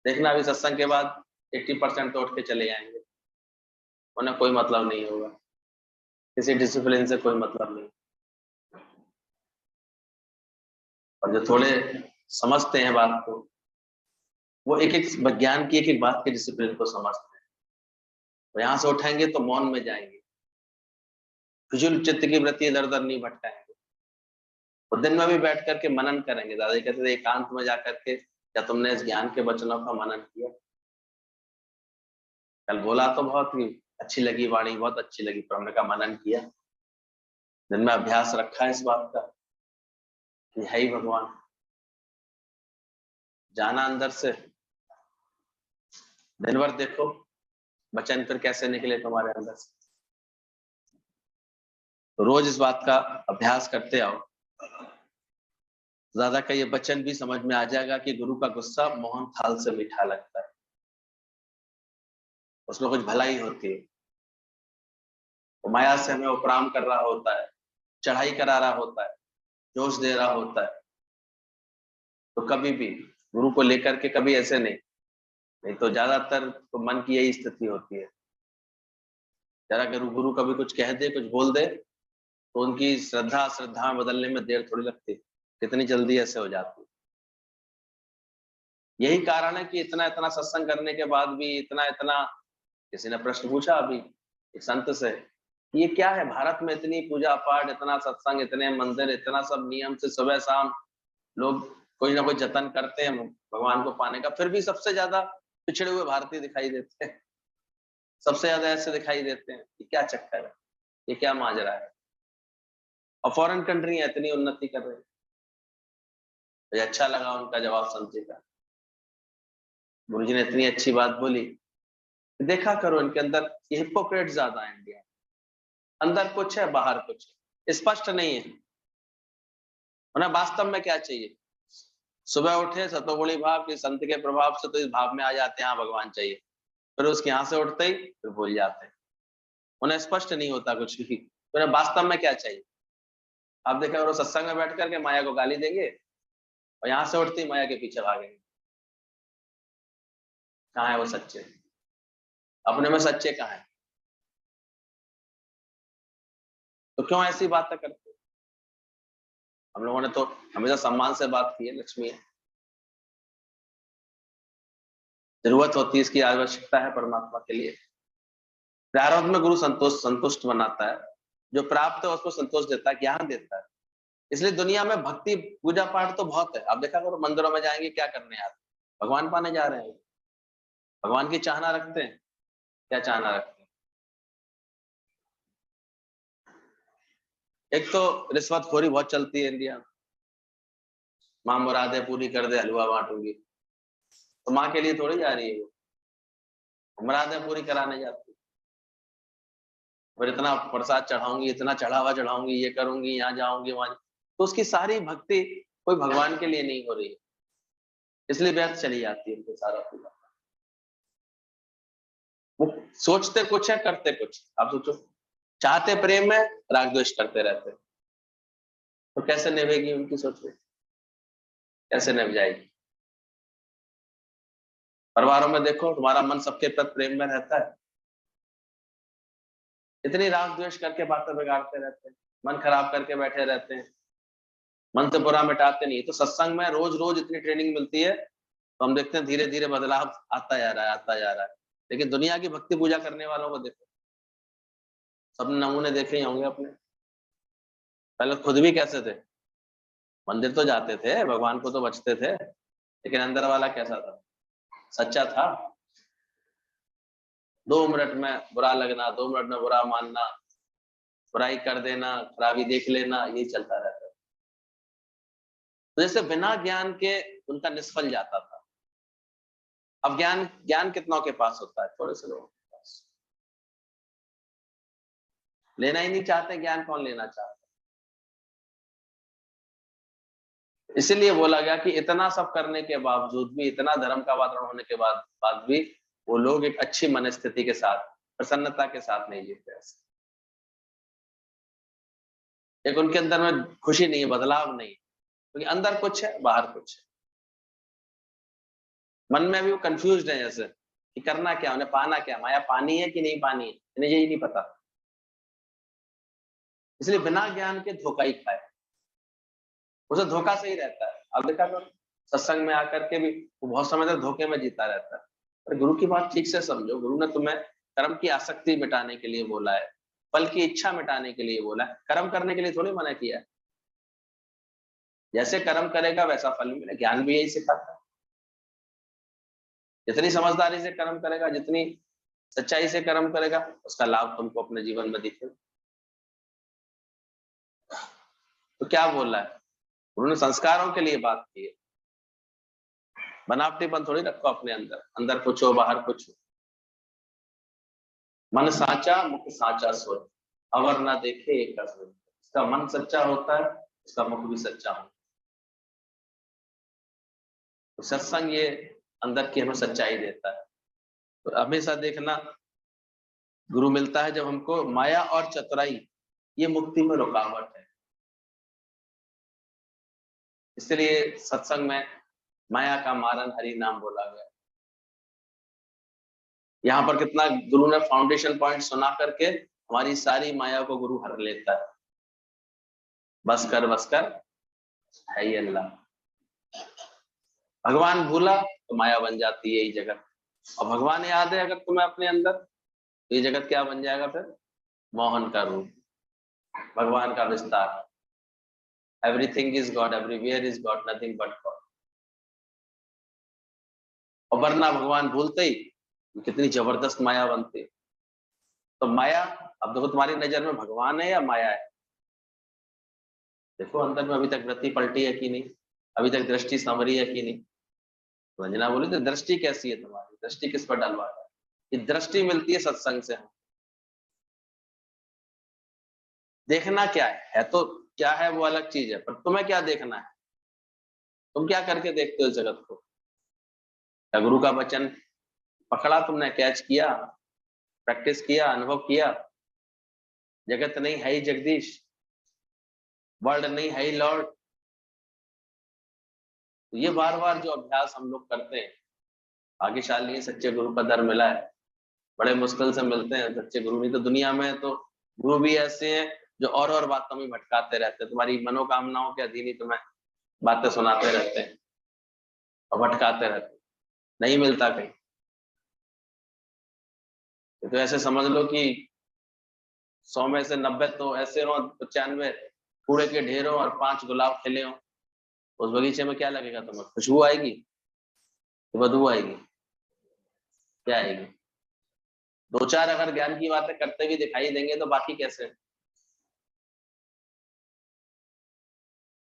देखना अभी सत्संग के बाद 80% तो उठ के चले जाएंगे, उन्हें कोई मतलब नहीं होगा, किसी डिसिप्लिन से कोई मतलब नहीं। और जो थोड़े समझते हैं बात को, वो एक एक विज्ञान की एक एक बात के डिसिप्लिन को समझते हैं। तो यहाँ से उठेंगे तो मौन में जाएंगे, फिजूल चित्त की वृत्ति इधर उधर नहीं भटकाएंगे, और दिन में भी बैठ करके मनन करेंगे। दादाजी कहते थे एकांत में जाकर के, क्या तुमने इस ज्ञान के वचनों का मनन किया, कल बोला तो बहुत ही अच्छी लगी वाणी, बहुत अच्छी लगी, पर हमने का मनन किया, दिन में अभ्यास रखा है इस बात का कि है ही भगवान, जाना अंदर से। दिन भर देखो वचन फिर कैसे निकले तुम्हारे अंदर से। तो रोज इस बात का अभ्यास करते आओ, ज्यादा का ये वचन भी समझ में आ जाएगा कि गुरु का गुस्सा मोहन थाल से मीठा लगता है, उसमें कुछ भलाई होती है। वो माया से हमें उपराम कर रहा होता है, चढ़ाई करा रहा होता है, जोश दे रहा होता है, तो कभी भी गुरु को लेकर के कभी ऐसे नहीं तो ज्यादातर तो मन की यही स्थिति होती है। जरा गुरु कभी कुछ कह दे, कुछ बोल दे, तो उनकी श्रद्धा में बदलने में देर थोड़ी लगती, कितनी जल्दी ऐसे हो जाती। यही कारण है कि इतना इतना सत्संग करने के बाद भी इतना इतना, किसी ने प्रश्न पूछा अभी एक संत से, ये क्या है भारत में इतनी पूजा पाठ, इतना सत्संग, इतने मंदिर, इतना सब नियम से सुबह शाम लोग कोई ना कोई जतन करते हैं भगवान को पाने का, फिर भी सबसे ज्यादा पिछड़े हुए भारतीय दिखाई देते हैं, सबसे ज्यादा ऐसे दिखाई देते हैं। ये क्या चक्कर है, ये क्या माजरा है? और फॉरेन कंट्री इतनी उन्नति कर रही है। मुझे अच्छा लगा उनका जवाब संत जी का, गुरु जी ने इतनी अच्छी बात बोली, देखा करो इनके अंदर ये हिपोक्रेट ज्यादा है इंडिया, अंदर कुछ है बाहर कुछ है, स्पष्ट नहीं है। उन्हें वास्तव में क्या चाहिए? सुबह उठे सतोगुणी भाव के संत के प्रभाव से तो इस भाव में आ जाते हैं, हाँ भगवान चाहिए, फिर उसके यहाँ से उठते ही फिर भूल जाते हैं, उन्हें स्पष्ट नहीं होता कुछ भी, तो उन्हें वास्तव में क्या चाहिए। आप देखा वो सत्संग में बैठ करके माया को गाली देंगे और यहाँ से उठते ही माया के पीछे भागेंगे। कहाँ है वो सच्चे? अपने में सच्चे कहाँ है? तो क्यों ऐसी बातें करते? हम लोगों ने तो हमेशा सम्मान से बात की है, लक्ष्मी है, जरूरत होती है, इसकी आवश्यकता है परमात्मा के लिए। प्रारब्ध में गुरु संतुष्ट बनाता है, जो प्राप्त है उसको संतोष देता है, ज्ञान देता है। इसलिए दुनिया में भक्ति पूजा पाठ तो बहुत है। आप देखा करो मंदिरों में जाएंगे क्या करने आते, भगवान पाने जा रहे हैं, भगवान की चाहना रखते हैं, क्या चाहना रखते हैं? एक तो रिश्वतखोरी बहुत चलती है इंडिया में, माँ मुरादे पूरी कर दे हलवा बांटूंगी, तो माँ के लिए थोड़ी जा रही है वो, मुरादें पूरी कराने जाती है। और इतना प्रसाद चढ़ाऊंगी, इतना चढ़ावा चढ़ाऊंगी, ये करूंगी, यहाँ जाऊंगी वहां, तो उसकी सारी भक्ति कोई भगवान के लिए नहीं हो रही है, इसलिए व्यर्थ चली जाती है उनको सारा पूरा। वो सोचते कुछ है करते कुछ। आप सोचो, चाहते प्रेम में, राग द्वेष करते रहते, तो कैसे निभेगी उनकी सोच में, कैसे निभ जाएगी? परिवारों में देखो तुम्हारा मन सबके प्रति प्रेम में रहता है, इतनी राग द्वेष करके बातें बिगाड़ते रहते हैं, मन खराब करके बैठे रहते हैं, मन से बुरा मिटाते नहीं। तो सत्संग में रोज रोज इतनी ट्रेनिंग मिलती है, तो हम देखते हैं धीरे धीरे बदलाव आता जा रहा है, आता जा रहा है। लेकिन दुनिया की भक्ति पूजा करने वालों को देखो, सबने नमूने देखे ही होंगे अपने। पहले खुद भी कैसे थे, मंदिर तो जाते थे, भगवान को तो बचते थे, लेकिन अंदर वाला कैसा था? सच्चा था? 2 मिनट में बुरा लगना, 2 मिनट में बुरा मानना, बुराई कर देना, खराबी देख लेना, यही चलता रहता है। तो जैसे बिना ज्ञान के उनका निष्फल जाता था। अब ज्ञान ज्ञान कितनों के पास होता है? थोड़े से लोगों के पास। लेना ही नहीं चाहते ज्ञान, कौन लेना चाहता? इसीलिए बोला गया कि इतना सब करने के बावजूद भी, इतना धर्म का वातावरण होने के बाद भी वो लोग एक अच्छी मनस्थिति के साथ, प्रसन्नता के साथ नहीं जीते। एक उनके अंदर में खुशी नहीं है, बदलाव नहीं, क्योंकि अंदर कुछ है बाहर कुछ है। मन में भी वो कंफ्यूज है, जैसे कि करना क्या, उन्हें पाना क्या, माया पानी है कि नहीं पानी है, इन्हें यही नहीं पता। इसलिए बिना ज्ञान के धोखा ही खाए, उसे धोखा से ही रहता है। अब देखा करो सत्संग में आकर के भी वो बहुत समय तक धोखे में जीता रहता है। पर गुरु की बात ठीक से समझो, गुरु ने तुम्हें कर्म की आसक्ति मिटाने के लिए बोला है, फल की इच्छा मिटाने के लिए बोला है, कर्म करने के लिए थोड़ी मना किया है। जैसे कर्म करेगा वैसा फल मिलेगा, ज्ञान भी यही सिखाता है। जितनी समझदारी से कर्म करेगा, जितनी सच्चाई से कर्म करेगा, उसका लाभ तुमको अपने जीवन में दिखेगा। तो क्या बोल रहा है, उन्होंने संस्कारों के लिए बात की है। बनावटीपन थोड़ी रखो अपने अंदर, अंदर कुछ हो बाहर कुछ हो। मन साचा मुख साचा सोच, अवर ना देखे एक असर। इसका मन सच्चा होता है, उसका मुख भी सच्चा होता है। तो सत्संग ये अंदर की हमें सच्चाई देता है। तो हमेशा देखना, गुरु मिलता है जब हमको माया और चतुराई ये मुक्ति में रुकावट है। इसलिए सत्संग में माया का मारन हरि नाम बोला गया। यहाँ पर कितना गुरु ने फाउंडेशन पॉइंट सुना करके हमारी सारी माया को गुरु हर लेता है। बस कर है ही अल्लाह। भगवान भूला तो माया बन जाती है ये जगत, और भगवान याद है अगर तुम्हें अपने अंदर, तो ये जगत क्या बन जाएगा फिर, मोहन का रूप, भगवान का विस्तार। Everything is God, everywhere is God, nothing but God. और वरना भगवान भूलते ही कितनी जबरदस्त माया बनती। तो माया, अब देखो तुम्हारी नजर में भगवान है या माया है? देखो अंदर में अभी तक वृत्ति पलटी है कि नहीं, अभी तक दृष्टि संवरी है कि नहीं। रंजना बोली तो दृष्टि कैसी है तुम्हारी, दृष्टि किस पर डलवा है? ये दृष्टि मिलती है सत्संग से। देखना क्या है तो क्या है वो अलग चीज है, पर तुम्हें क्या देखना है, तुम क्या करके देखते हो इस जगत को? क्या गुरु का वचन पकड़ा तुमने, कैच किया, प्रैक्टिस किया, अनुभव किया? जगत नहीं है ही जगदीश, वर्ल्ड नहीं है ही लॉर्ड। तो ये बार बार जो अभ्यास हम लोग करते हैं, भाग्यशाली सच्चे गुरु का दर मिला है। बड़े मुश्किल से मिलते हैं सच्चे गुरु, नहीं तो दुनिया में तो गुरु भी ऐसे हैं जो और बातों में भटकाते रहते हैं, तुम्हारी मनोकामनाओं के अधीन ही तुम्हें बातें सुनाते रहते हैं और भटकाते रहते हैं, नहीं मिलता कहीं। तो ऐसे समझ लो कि 100 में से 90 तो ऐसे हो, 95 कूड़े के ढेर हो और 5 गुलाब खिले हो। उस बगीचे में क्या लगेगा तुम्हें? खुशबू आएगी, बदबू आएगी, क्या आएगी? 2-4 अगर ज्ञान की बातें करते भी दिखाई देंगे तो बाकी कैसे?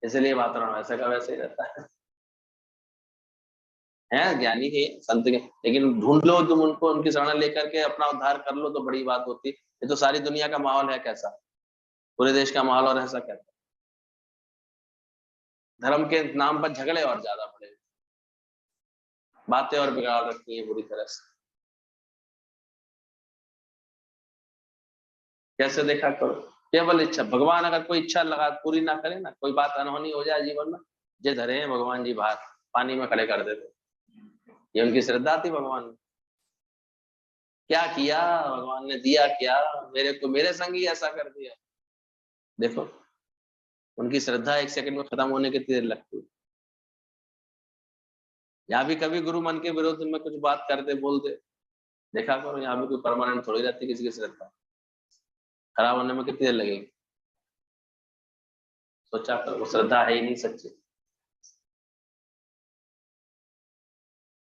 इसलिए वातावरण वैसे का वैसे ही रहता है ज्ञानी के संत के, लेकिन ढूंढ लो तुम उनको, उनकी शरण लेकर के अपना उद्धार कर लो तो बड़ी बात होती। ये तो सारी दुनिया का माहौल है कैसा, पूरे देश का माहौल और ऐसा कैसा, धर्म के नाम पर झगड़े और ज्यादा पड़े, बातें और बिगाड़ रखी है बुरी तरह से। कैसे देखा करो, केवल इच्छा, भगवान अगर कोई इच्छा लगा पूरी ना करे ना, कोई बात अनहोनी हो जाए जीवन में, जे धरे हैं भगवान जी बाहर पानी में खड़े कर देते। ये उनकी श्रद्धा थी भगवान ने। क्या किया भगवान ने, दिया क्या मेरे को, मेरे संग ही ऐसा कर दिया। देखो उनकी श्रद्धा 1 सेकंड में खत्म होने की देर लगती है। यहाँ भी कभी गुरु मन के विरोध में कुछ बात करते बोलते, देखा करो यहाँ भी कोई परमानेंट थोड़ी रहती किसी की श्रद्धा, खराब होने में कितनी देर लगेगी? सोचा करो, वो श्रद्धा है ही नहीं सच्ची।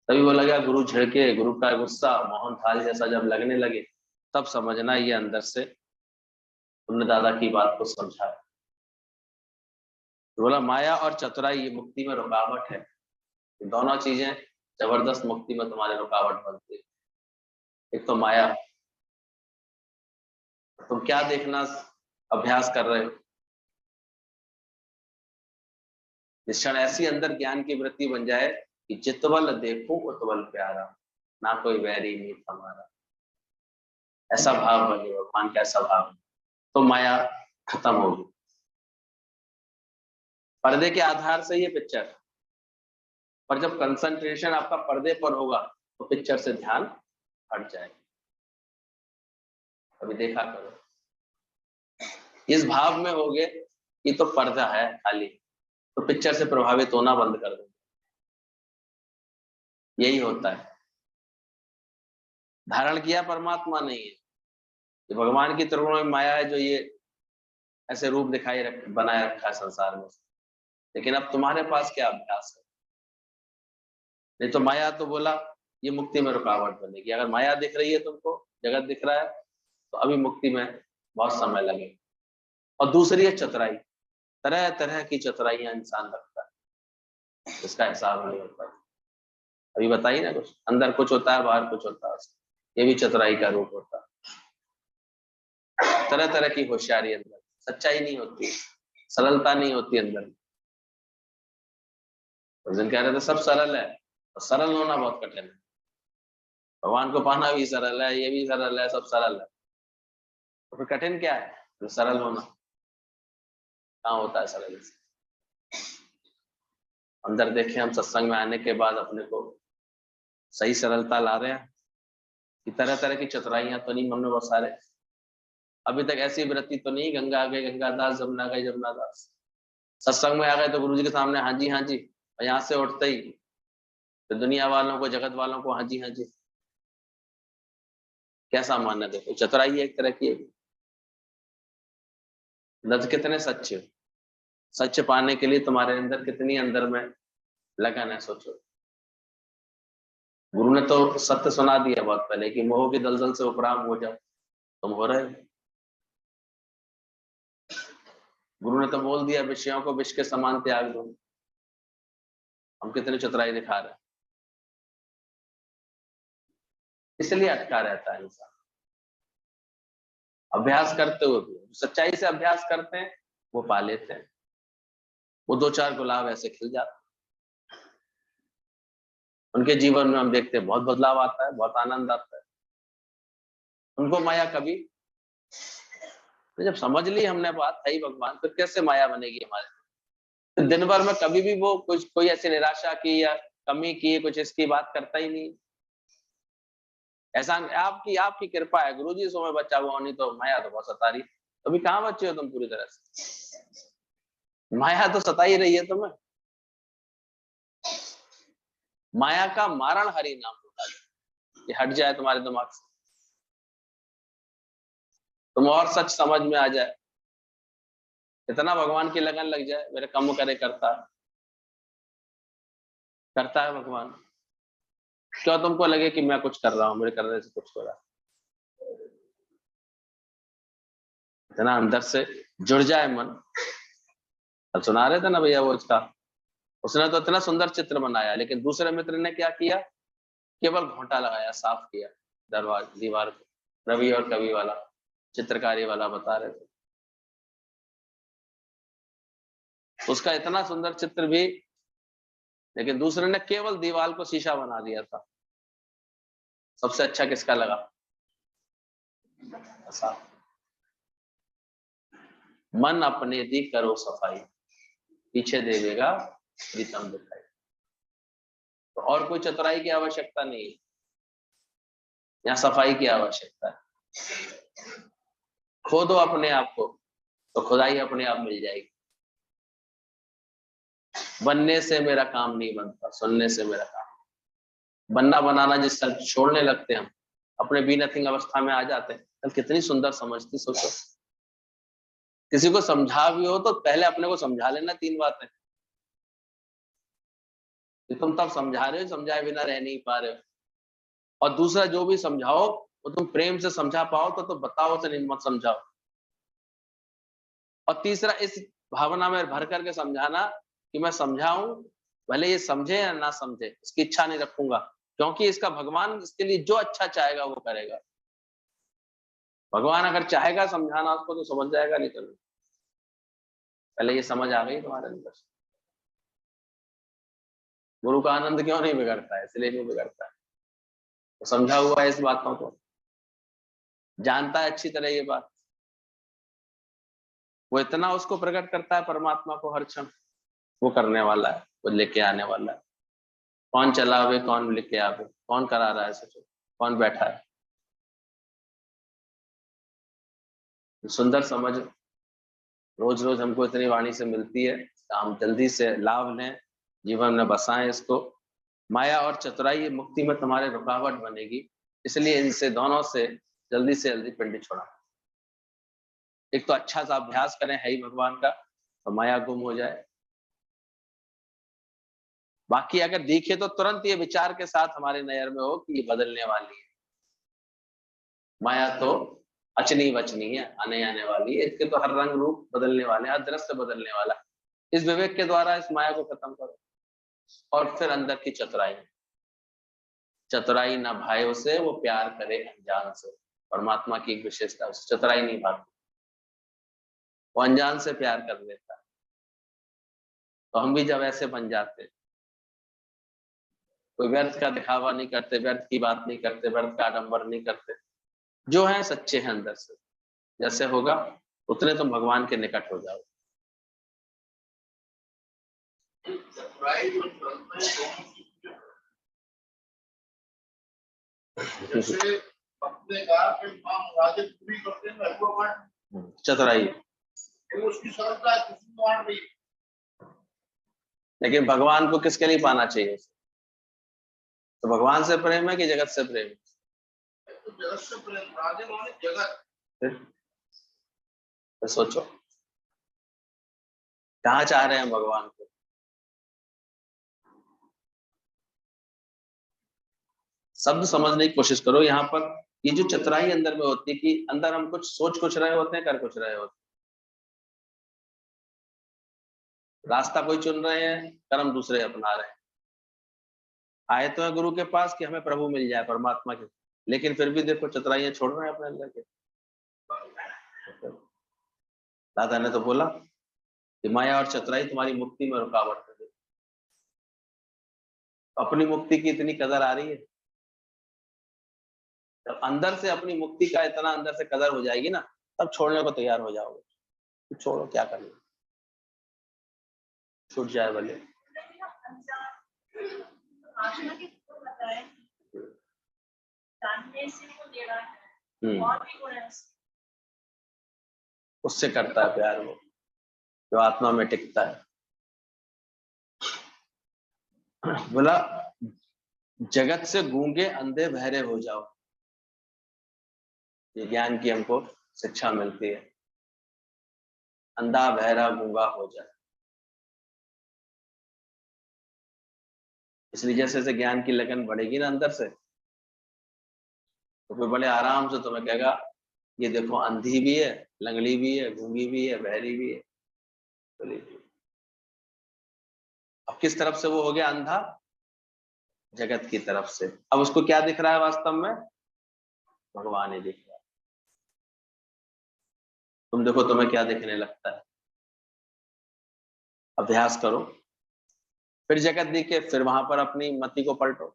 तभी वो लगा गुरु झिड़के, गुरु का गुस्सा मोहन थाल जैसा जब लगने लगे, तब समझना ये अंदर से तुमने दादा की बात को समझा। तो बोला माया और चतुराई ये मुक्ति में रुकावट है। दोनों चीजें जबरदस्त मुक्ति में तुम्हारे रुकावट बनती है। एक तो माया, तुम क्या देखना अभ्यास कर रहे हो, जिस क्षण ऐसी अंदर ज्ञान की वृत्ति बन जाए कि चितवल देखो उतवल प्यारा, ना कोई वैरी मीत हमारा, ऐसा भाव बने भगवान का, ऐसा भाव, तो माया खत्म होगी। पर्दे के आधार से ये पिक्चर, पर जब कंसंट्रेशन आपका पर्दे पर होगा तो पिक्चर से ध्यान हट जाएगा। अभी देखा करो, इस भाव में होगे ये तो पर्दा है खाली, तो पिक्चर से प्रभावित होना बंद कर दो। यही होता है, धारण किया परमात्मा नहीं है, ये भगवान की त्रिगुण माया है जो ये ऐसे रूप दिखाई बनाए रखा है संसार में। लेकिन अब तुम्हारे पास क्या अभ्यास है? नहीं तो माया तो बोला ये मुक्ति में रुकावट बनेगी। अगर माया दिख रही है तुमको, जगत दिख रहा है, तो अभी मुक्ति में बहुत समय लगेगा। और दूसरी है चतुराई, तरह तरह की चतुराइयां इंसान रखता है, इसका हिसाब नहीं होता। अभी बताइए ना, कुछ अंदर कुछ होता है, बाहर कुछ होता है, ये भी चतुराई का रूप होता है। तरह तरह की होशियारी अंदर, सच्चाई नहीं होती, सरलता नहीं होती अंदर। उस दिन कह रहे थे सब सरल है, और सरल होना बहुत कठिन है। भगवान को पाना भी सरल है, ये भी सरल है, सब सरल है, तो फिर कठिन क्या है? तो सरल होना कहाँ होता है सरल से? अंदर देखें, हम सत्संग में आने के बाद अपने को सही सरलता ला रहे हैं कि तरह तरह की चतुराइयां तो नहीं मन में बसा रहे। अभी तक ऐसी वृत्ति तो नहीं, गंगा आ गई गंगादास, जमुना गई जमुनादास। सत्संग में आ गए तो गुरु जी के सामने हाँ जी हाँ जी, और यहाँ से उठते ही तो दुनिया वालों को, जगत वालों को हाँ जी हाँ जी। कैसा मानना? देखो चतुराई एक तरह की है। लफ्ज कितने सच्चे हो, सच पाने के लिए तुम्हारे अंदर कितनी अंदर में लगन है, सोचो। गुरु ने तो सत्य सुना दिया बहुत पहले कि मोह की दलदल से उपराम हो जाओ, तुम हो रहे हो। गुरु ने तो बोल दिया विषयों को विष के समान त्याग दो। हम कितनी चतुराई दिखा रहे हैं, इसलिए अटका रहता है इंसान। अभ्यास करते हुए भी, सच्चाई से अभ्यास करते हैं वो पा लेते हैं, वो दो चार गुलाब ऐसे खिल जाते हैं। उनके जीवन में हम देखते हैं बहुत बदलाव आता है, बहुत आनंद आता है। उनको माया कभी, तो जब समझ ली हमने बात है ही भगवान, फिर कैसे माया बनेगी हमारे? तो दिन भर में कभी भी वो कुछ कोई ऐसी निराशा की या कमी की, कुछ इसकी बात करता ही नहीं। ऐसा आपकी कृपा है गुरुजी, सो मैं बच्चा हुआ, नहीं तो माया तो बहुत सता रही। अभी कहाँ बच्चे हो तुम पूरी तरह से? माया तो सता ही रही है तुम्हें। माया का मारण हरि नाम होता है, ये हट जाए तुम्हारे दिमाग से, तुम और सच समझ में आ जाए, इतना भगवान की लगन लग जाए, मेरे कम करे करता है भगवान। क्यों तुमको लगे कि मैं कुछ कर रहा हूं, मेरे करने से कुछ हो रहा है? इतना अंदर से जुड़ जाए मन। अब सुना रहे थे ना भैया वो इसका, उसने तो इतना सुंदर चित्र बनाया, लेकिन दूसरे मित्र ने क्या किया? केवल घोंटा लगाया, साफ किया दीवार को। रवि और कवि वाला चित्रकारी वाला बता रहे थे, उसका इतना सुंदर चित्र भी, लेकिन दूसरे ने केवल दीवार को शीशा बना दिया था। सबसे अच्छा किसका लगा? ऐसा मन अपने दी करो सफाई, पीछे देवेगा प्रीतम दिखाई। तो और कोई चतुराई की आवश्यकता नहीं है, यहाँ सफाई की आवश्यकता है। खो दो अपने आप को तो खुदाई अपने आप मिल जाएगी। बनने से मेरा काम नहीं बनता, सुनने से मेरा काम। बनना बनाना जिस तरह छोड़ने लगते हैं हम, अपने बी नथिंग अवस्था में आ जाते हैं, तो कितनी सुंदर समझती। सोचो, किसी को समझा भी हो तो पहले अपने को समझा लेना 3 बातें। कि तुम तब समझा रहे हो, समझाए बिना रह नहीं पा रहे हो। और दूसरा, जो भी समझाओ वो तुम प्रेम से समझा पाओ तो बताओ से नहीं, मत समझाओ। और तीसरा, इस भावना में भर करके समझाना कि मैं समझाऊं, भले ये समझे या ना समझे, इसकी इच्छा नहीं रखूंगा, क्योंकि इसका भगवान इसके लिए जो अच्छा चाहेगा वो करेगा। भगवान अगर चाहेगा समझाना उसको तो समझ जाएगा, नहीं तो नहीं। पहले ये समझ आ गई तुम्हारे अंदर। गुरु का आनंद क्यों नहीं बिगड़ता है? इसलिए नहीं बिगड़ता है, तो समझा हुआ है इस बातों को, जानता है अच्छी तरह ये बात। वो इतना उसको प्रकट करता है परमात्मा को हर क्षण। वो करने वाला है, वो लेके आने वाला है। कौन चलावे, कौन लेके आवे, कौन करा रहा है, सोचो कौन बैठा है। सुंदर समझ रोज रोज हमको इतनी वाणी से मिलती है, हम जल्दी से लाभ लें, जीवन में बसाएं इसको। माया और चतुराई ये मुक्ति में तुम्हारे रुकावट बनेगी, इसलिए इनसे दोनों से जल्दी पिंडी छोड़ा। एक तो अच्छा सा अभ्यास करें, है ही भगवान का, तो माया गुम हो जाए। बाकी अगर दिखे तो तुरंत ये विचार के साथ हमारे नजर में हो कि ये बदलने वाली है, माया तो अचनी वचनी है, आने आने वाली है, इसके तो हर रंग रूप बदलने वाले, हर दृश्य बदलने वाला। इस विवेक के द्वारा इस माया को खत्म करो। और फिर अंदर की चतुराई, चतुराई ना भाइयों से, वो प्यार करे अनजान से। परमात्मा की एक विशेषता, चतुराई नहीं भागती, वो अनजान से प्यार कर लेता है। तो हम भी जब ऐसे बन जाते, कोई व्यर्थ का दिखावा नहीं करते, व्यर्थ की बात नहीं करते, व्यर्थ का आडंबर नहीं करते, जो है सच्चे हैं अंदर से, जैसे होगा उतने तुम भगवान के निकट हो जाओ। जैसे अपने गांव के राजे पूरी करते हैं भगवान चतुराई, उसकी सरलता है, किसी को बांट नहीं। लेकिन भगवान को किसके लिए पाना चाहिए? तो भगवान से प्रेम है कि जगत से प्रेम? तो जगत से प्रेम, राजे माने जगत। तो सोचो कहाँ चाह रहे हैं भगवान को? शब्द समझने की कोशिश करो। यहाँ पर ये जो चतुराई अंदर में होती है कि अंदर हम कुछ सोच कुछ रहे होते हैं, कर कुछ रहे होते हैं, रास्ता कोई चुन रहे हैं, कर्म दूसरे अपना रहे हैं। आए तो है गुरु के पास कि हमें प्रभु मिल जाए, परमात्मा के, लेकिन फिर भी देखो चतुराइयां छोड़ रहे हैं अपने अंदर के। दादा ने तो बोला कि माया और चतुराई तुम्हारी मुक्ति में रुकावट कर दे। अपनी मुक्ति की इतनी कदर आ रही है, जब अंदर से अपनी मुक्ति का इतना अंदर से कदर हो जाएगी ना, तब छोड़ने को तैयार हो जाओगे। तो छोड़ो, क्या करना, छूट जाए भले। उससे करता है प्यार वो, जो आत्मा में टिकता है। बोला जगत से गूंगे अंधे बहरे हो जाओ, ये ज्ञान की हमको शिक्षा मिलती है। अंधा बहरा गूंगा हो जाए, इसलिए जैसे जैसे ज्ञान की लगन बढ़ेगी ना अंदर से, तो कोई बड़े आराम से तुम्हें कहेगा ये देखो अंधी भी है, लंगड़ी भी है, गूंगी भी है, बहरी भी है। अब किस तरफ से वो हो गया अंधा? जगत की तरफ से। अब उसको क्या दिख रहा है वास्तव में? भगवान ही दिख रहा है। तुम देखो तुम्हें क्या दिखने लगता है। अभ्यास करो, फिर जगत दिखे, फिर वहां पर अपनी मति को पलटो,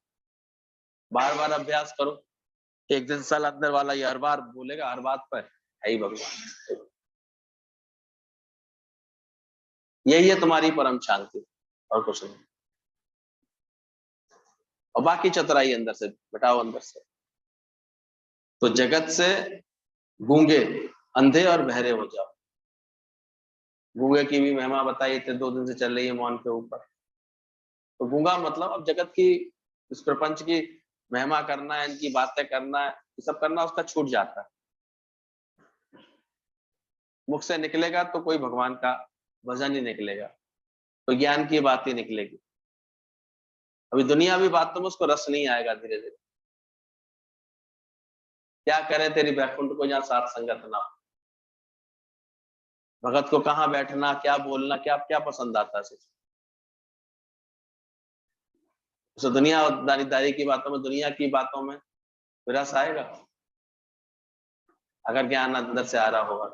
बार बार अभ्यास करो। एक दिन साल अंदर वाला ये हर बार बोलेगा, हर बात पर है ही भगवान। यही है तुम्हारी परम शांति, और कुछ नहीं। और बाकी चतुराई अंदर से बिठाओ, अंदर से। तो जगत से गूंगे अंधे और बहरे हो जाओ। गूंगे की भी महिमा बताई थे, 2 दिन से चल रही है मौन के ऊपर। तो गूंगा मतलब अब जगत की, इस प्रपंच की महिमा करना है, इनकी बातें करना है, ये सब करना उसका छूट जाता है। मुख से निकलेगा तो कोई भगवान का भजन ही निकलेगा, तो ज्ञान की बात ही निकलेगी। अभी दुनियावी बातों में उसको रस नहीं आएगा। धीरे धीरे क्या करे तेरी बैकुंठ को जहाँ साथ संगत ना। भगत को कहाँ बैठना, क्या बोलना, क्या क्या पसंद आता है उसे? दुनियादारी की बातों में, दुनिया की बातों में रस आएगा अगर ज्ञान अंदर से आ रहा होगा।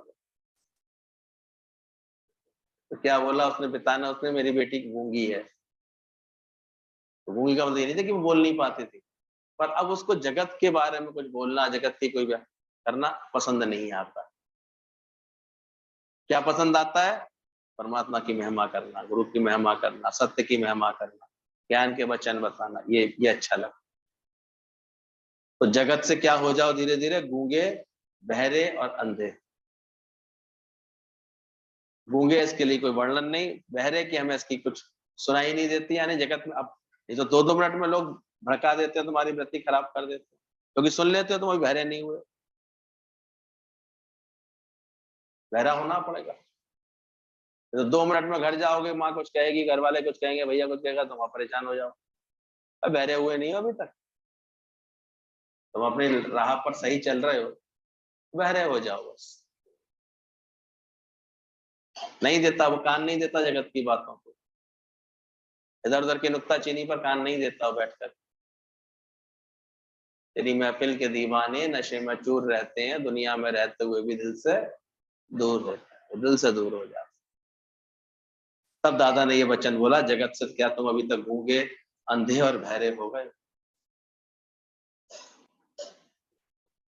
तो क्या बोला उसने, पिता ने, उसने मेरी बेटी गूंगी है। तो गूंगी का मतलब ये नहीं था कि वो बोल नहीं पाती थी, पर अब उसको जगत के बारे में कुछ बोलना, जगत की कोई करना पसंद नहीं आता। क्या पसंद आता है? परमात्मा की महिमा करना, गुरु की महिमा करना, सत्य की महिमा करना, ज्ञान के वचन बताना, ये अच्छा लगता। तो जगत से क्या हो जाओ धीरे धीरे, गूंगे बहरे और अंधे। गूंगे इसके लिए कोई वर्णन नहीं, बहरे की हमें इसकी कुछ सुनाई नहीं देती। यानी जगत में अब ये तो 2-2 मिनट में लोग भड़का देते हैं, तुम्हारी वृत्ति खराब कर देते हैं, क्योंकि सुन लेते हो तुम अभी बहरे नहीं हुए। बहरा होना पड़ेगा। तो 2 मिनट में घर जाओगे, माँ कुछ कहेगी, घर वाले कुछ कहेंगे, भैया कुछ कहेगा, तुम परेशान हो जाओ। अब बहरे हुए नहीं हो अभी तक, तुम अपनी राह पर सही चल रहे हो, बहरे हो जाओ बस। नहीं देता, वो कान नहीं देता जगत की बातों को, इधर उधर की नुक्ताचीनी पर कान नहीं देता बैठकर। तेरी महफिल के दीवाने नशे में चूर रहते हैं, दुनिया में रहते हुए भी दिल से दूर रहते हैं, दिल से दूर हो जाते। तब दादा ने ये वचन बोला, जगत से क्या तुम अभी तक गूंगे, अंधे और बहरे हो गए।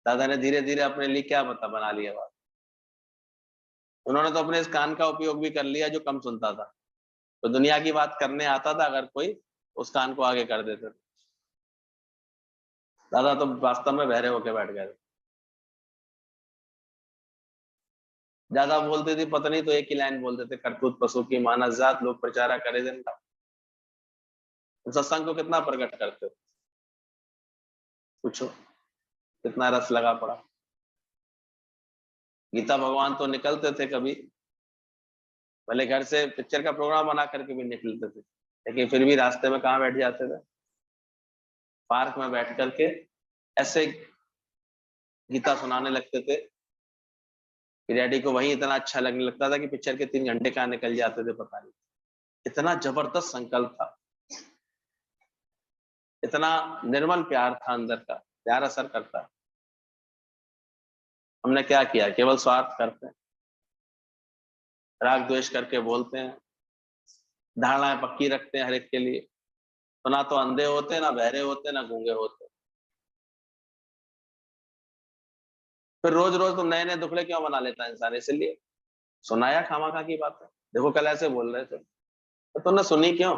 दादा ने धीरे धीरे अपने लिए क्या बना लिया बात। उन्होंने तो अपने इस कान का उपयोग भी कर लिया जो कम सुनता था, तो दुनिया की बात करने आता था अगर कोई, उस कान को आगे कर देते थे। दादा तो वास्तव में बहरे होके बैठ गए। ज्यादा बोलते थे पत्नी तो एक ही लाइन बोलते थे, करतूत पशु की मानस जात, लोग प्रचारा करे दिन का। सत्संग को कितना प्रकट करते थे, पूछो कितना रस लगा पड़ा। गीता भगवान तो निकलते थे कभी, भले घर से पिक्चर का प्रोग्राम बना करके भी निकलते थे, लेकिन फिर भी रास्ते में कहाँ बैठ जाते थे, पार्क में बैठ करके ऐसे गीता सुनाने लगते थे कि डैडी को वही इतना अच्छा लगने लगता था कि पिक्चर के 3 घंटे कहाँ निकल जाते थे पता नहीं। इतना जबरदस्त संकल्प था, इतना निर्मल प्यार था अंदर का, प्यार असर करता। हमने क्या किया, केवल स्वार्थ करते हैं, राग द्वेष करके बोलते हैं, धारणाएं पक्की रखते हैं हर एक के लिए, तो ना तो अंधे होते, ना बहरे होते, ना गूंगे होते। फिर रोज रोज तो नए नए दुखड़े क्यों बना लेता है इंसान, इसलिए सुनाया खामखा की बात है। देखो कल ऐसे बोल रहे थे तो तुमने सुनी क्यों?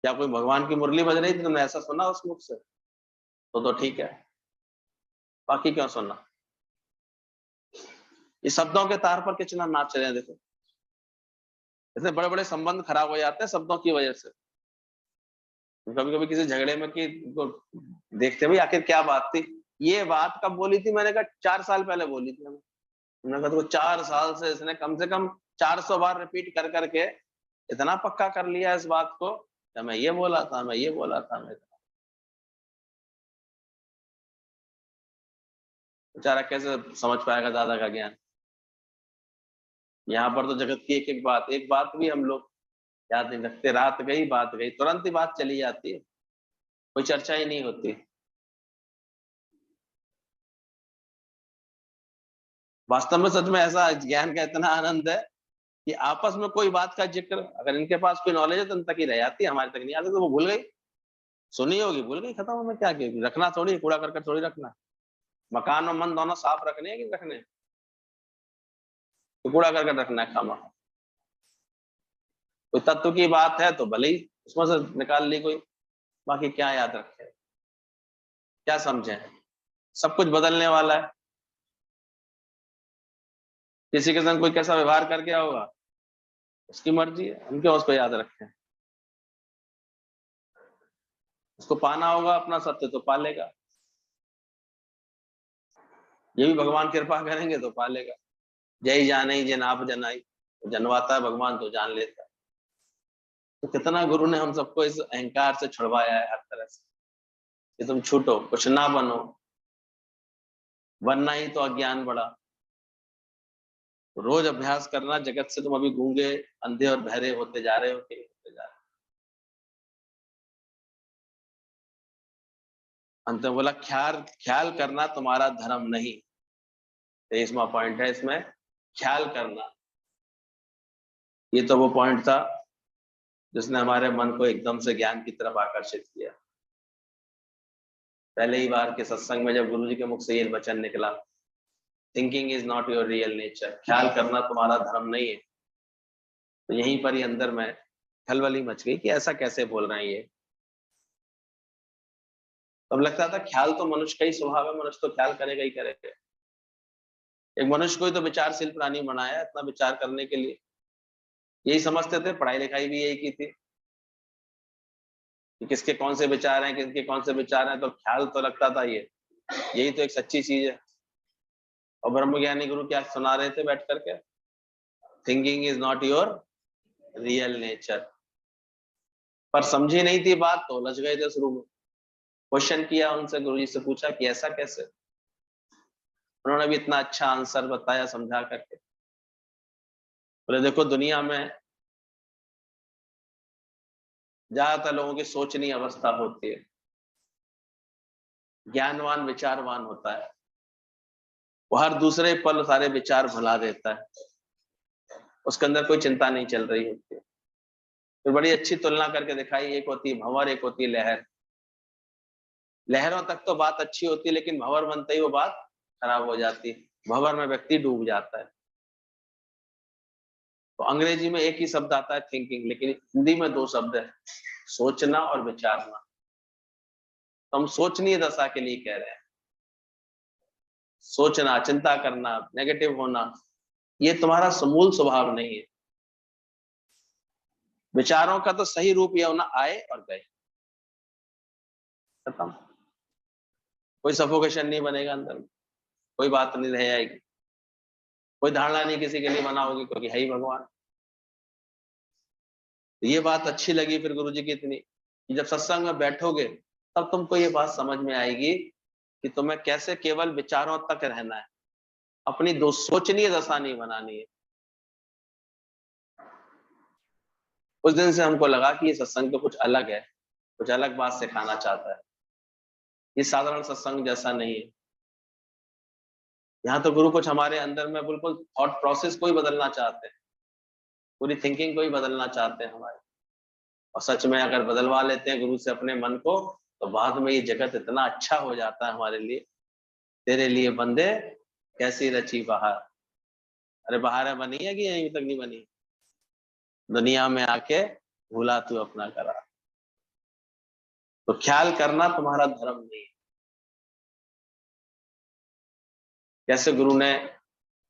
क्या कोई भगवान की मुरली बज रही थी, तुमने ऐसा सुना उस मुख से? तो ठीक है, बाकी क्यों सुनना? ये शब्दों के तार पर कितना नाच रहे हैं। देखो इतने बड़े बड़े संबंध खराब हो जाते हैं शब्दों की वजह से। कभी कभी किसी झगड़े में कि देखते भाई आखिर क्या बात थी, ये बात कब बोली थी? मैंने कहा 4 साल पहले बोली थी हमने कहा तो 4 साल से इसने कम से कम 400 बार रिपीट कर करके इतना पक्का कर लिया इस बात को, मैं ये बोला था, मैं ये बोला था। मैं बेचारा कैसे समझ पाएगा दादा का ज्ञान? यहाँ पर तो जगत की एक एक बात भी हम लोग याद नहीं रखते। रात गई बात गई, तुरंत ही बात चली जाती है, कोई चर्चा ही नहीं होती। वास्तव में सच में ऐसा ज्ञान का इतना आनंद है कि आपस में कोई बात का जिक्र अगर इनके पास कोई नॉलेज है तो उन तक ही रह जाती है, हमारे तक नहीं आती। तो वो भूल गई, सुनी होगी भूल गई, खत्म। हमें क्या किया, रखना थोड़ी, कूड़ा करकट थोड़ी रखना। मकान और मन दोनों साफ रखने हैं कि रखने, तो कूड़ा करकट रखना है खामा। कोई तत्व की बात है तो भले ही उसमें से निकाल ली कोई, बाकी क्या याद रखे, क्या समझे? सब कुछ बदलने वाला है। किसी के संग कोई कैसा व्यवहार कर गया होगा, उसकी मर्जी है, हम क्यों उसको याद रखें? उसको पाना होगा अपना सत्य तो पालेगा, ये भी भगवान कृपा करेंगे तो पालेगा। जय जाने जिन आप जनाई, जनवाता है भगवान तो जान लेता है। तो कितना गुरु ने हम सबको इस अहंकार से छुड़वाया है हर तरह से कि तुम छूटो, कुछ ना बनो, बनना ही तो अज्ञान बड़ा। रोज अभ्यास करना, जगत से तुम अभी गूंगे अंधे और बहरे होते जा रहे हो, होते जा रहे हो। अंत में बोला ख्याल करना तुम्हारा धर्म नहीं। 23वां पॉइंट है इसमें, ख्याल करना। ये तो वो पॉइंट था जिसने हमारे मन को एकदम से ज्ञान की तरफ आकर्षित किया। पहले ही बार के सत्संग में जब गुरुजी के मुख से ये वचन निकला, thinking is not your real nature, ख्याल करना तुम्हारा धर्म नहीं है, तो यहीं पर ही अंदर में खलबली मच गई कि ऐसा कैसे बोल रहे हैं ये। तब लगता था ख्याल तो मनुष्य का ही स्वभाव है, मनुष्य तो ख्याल करेगा ही करेगा। एक मनुष्य को ही तो विचारशील प्राणी बनाया इतना विचार करने के लिए। यही समझते थे, पढ़ाई लिखाई भी यही की थी कि किसके कौन से विचार हैं, किसके कौन से विचार हैं, तो ख्याल तो लगता था ये यही तो एक सच्ची चीज है। और ब्रह्मज्ञानी गुरु क्या सुना रहे थे बैठ करके, thinking is not your real nature. पर समझी नहीं थी बात तो उलझ गए थे शुरू में। क्वेश्चन किया उनसे, गुरुजी से पूछा कि ऐसा कैसे। उन्होंने भी इतना अच्छा आंसर बताया समझा करके। बोले देखो दुनिया में ज्यादातर लोगों की सोचनीय अवस्था होती है। ज्ञानवान विचारवान होता है, वो हर दूसरे पल सारे विचार भुला देता है, उसके अंदर कोई चिंता नहीं चल रही होती है। फिर बड़ी अच्छी तुलना करके दिखाई, एक होती है भंवर, एक होती है लहर। लहरों तक तो बात अच्छी होती है, लेकिन भंवर बनते ही वो बात खराब हो जाती है। भंवर में व्यक्ति डूब जाता है। तो अंग्रेजी में एक ही शब्द आता है थिंकिंग, लेकिन हिंदी में दो शब्द है, सोचना और विचारना। तो हम सोचनीय दशा के लिए कह रहे हैं। सोचना, चिंता करना, नेगेटिव होना, ये तुम्हारा समूल स्वभाव नहीं है। विचारों का तो सही रूप यह होना, आए और गए, खत्म। कोई सफोकेशन नहीं बनेगा अंदर में, कोई बात नहीं रह जाएगी, कोई धारणा नहीं किसी के लिए बना होगी, क्योंकि है ही भगवान। तो ये बात अच्छी लगी फिर गुरुजी की इतनी, कि जब सत्संग में बैठोगे तब तुमको ये बात समझ में आएगी कि तुम्हें कैसे केवल विचारों तक रहना है, अपनी दो सोचनीय दशा नहीं बनानी है। उस दिन से हमको लगा कि ये सत्संग तो कुछ अलग है, कुछ अलग बात सिखाना चाहता है। ये साधारण सत्संग जैसा नहीं है। यहाँ तो गुरु कुछ हमारे अंदर में बिल्कुल थॉट प्रोसेस को ही बदलना चाहते हैं, पूरी थिंकिंग को ही बदलना चाहते हैं हमारे। और सच में अगर बदलवा लेते हैं गुरु से अपने मन को, तो बाद में ये जगत इतना अच्छा हो जाता है हमारे लिए। तेरे लिए बंदे कैसी रची बहार। अरे बहार बनी है कि यहीं तक नहीं बनी, दुनिया में आके भूला तू अपना करा। तो ख्याल करना तुम्हारा धर्म नहीं है। कैसे गुरु ने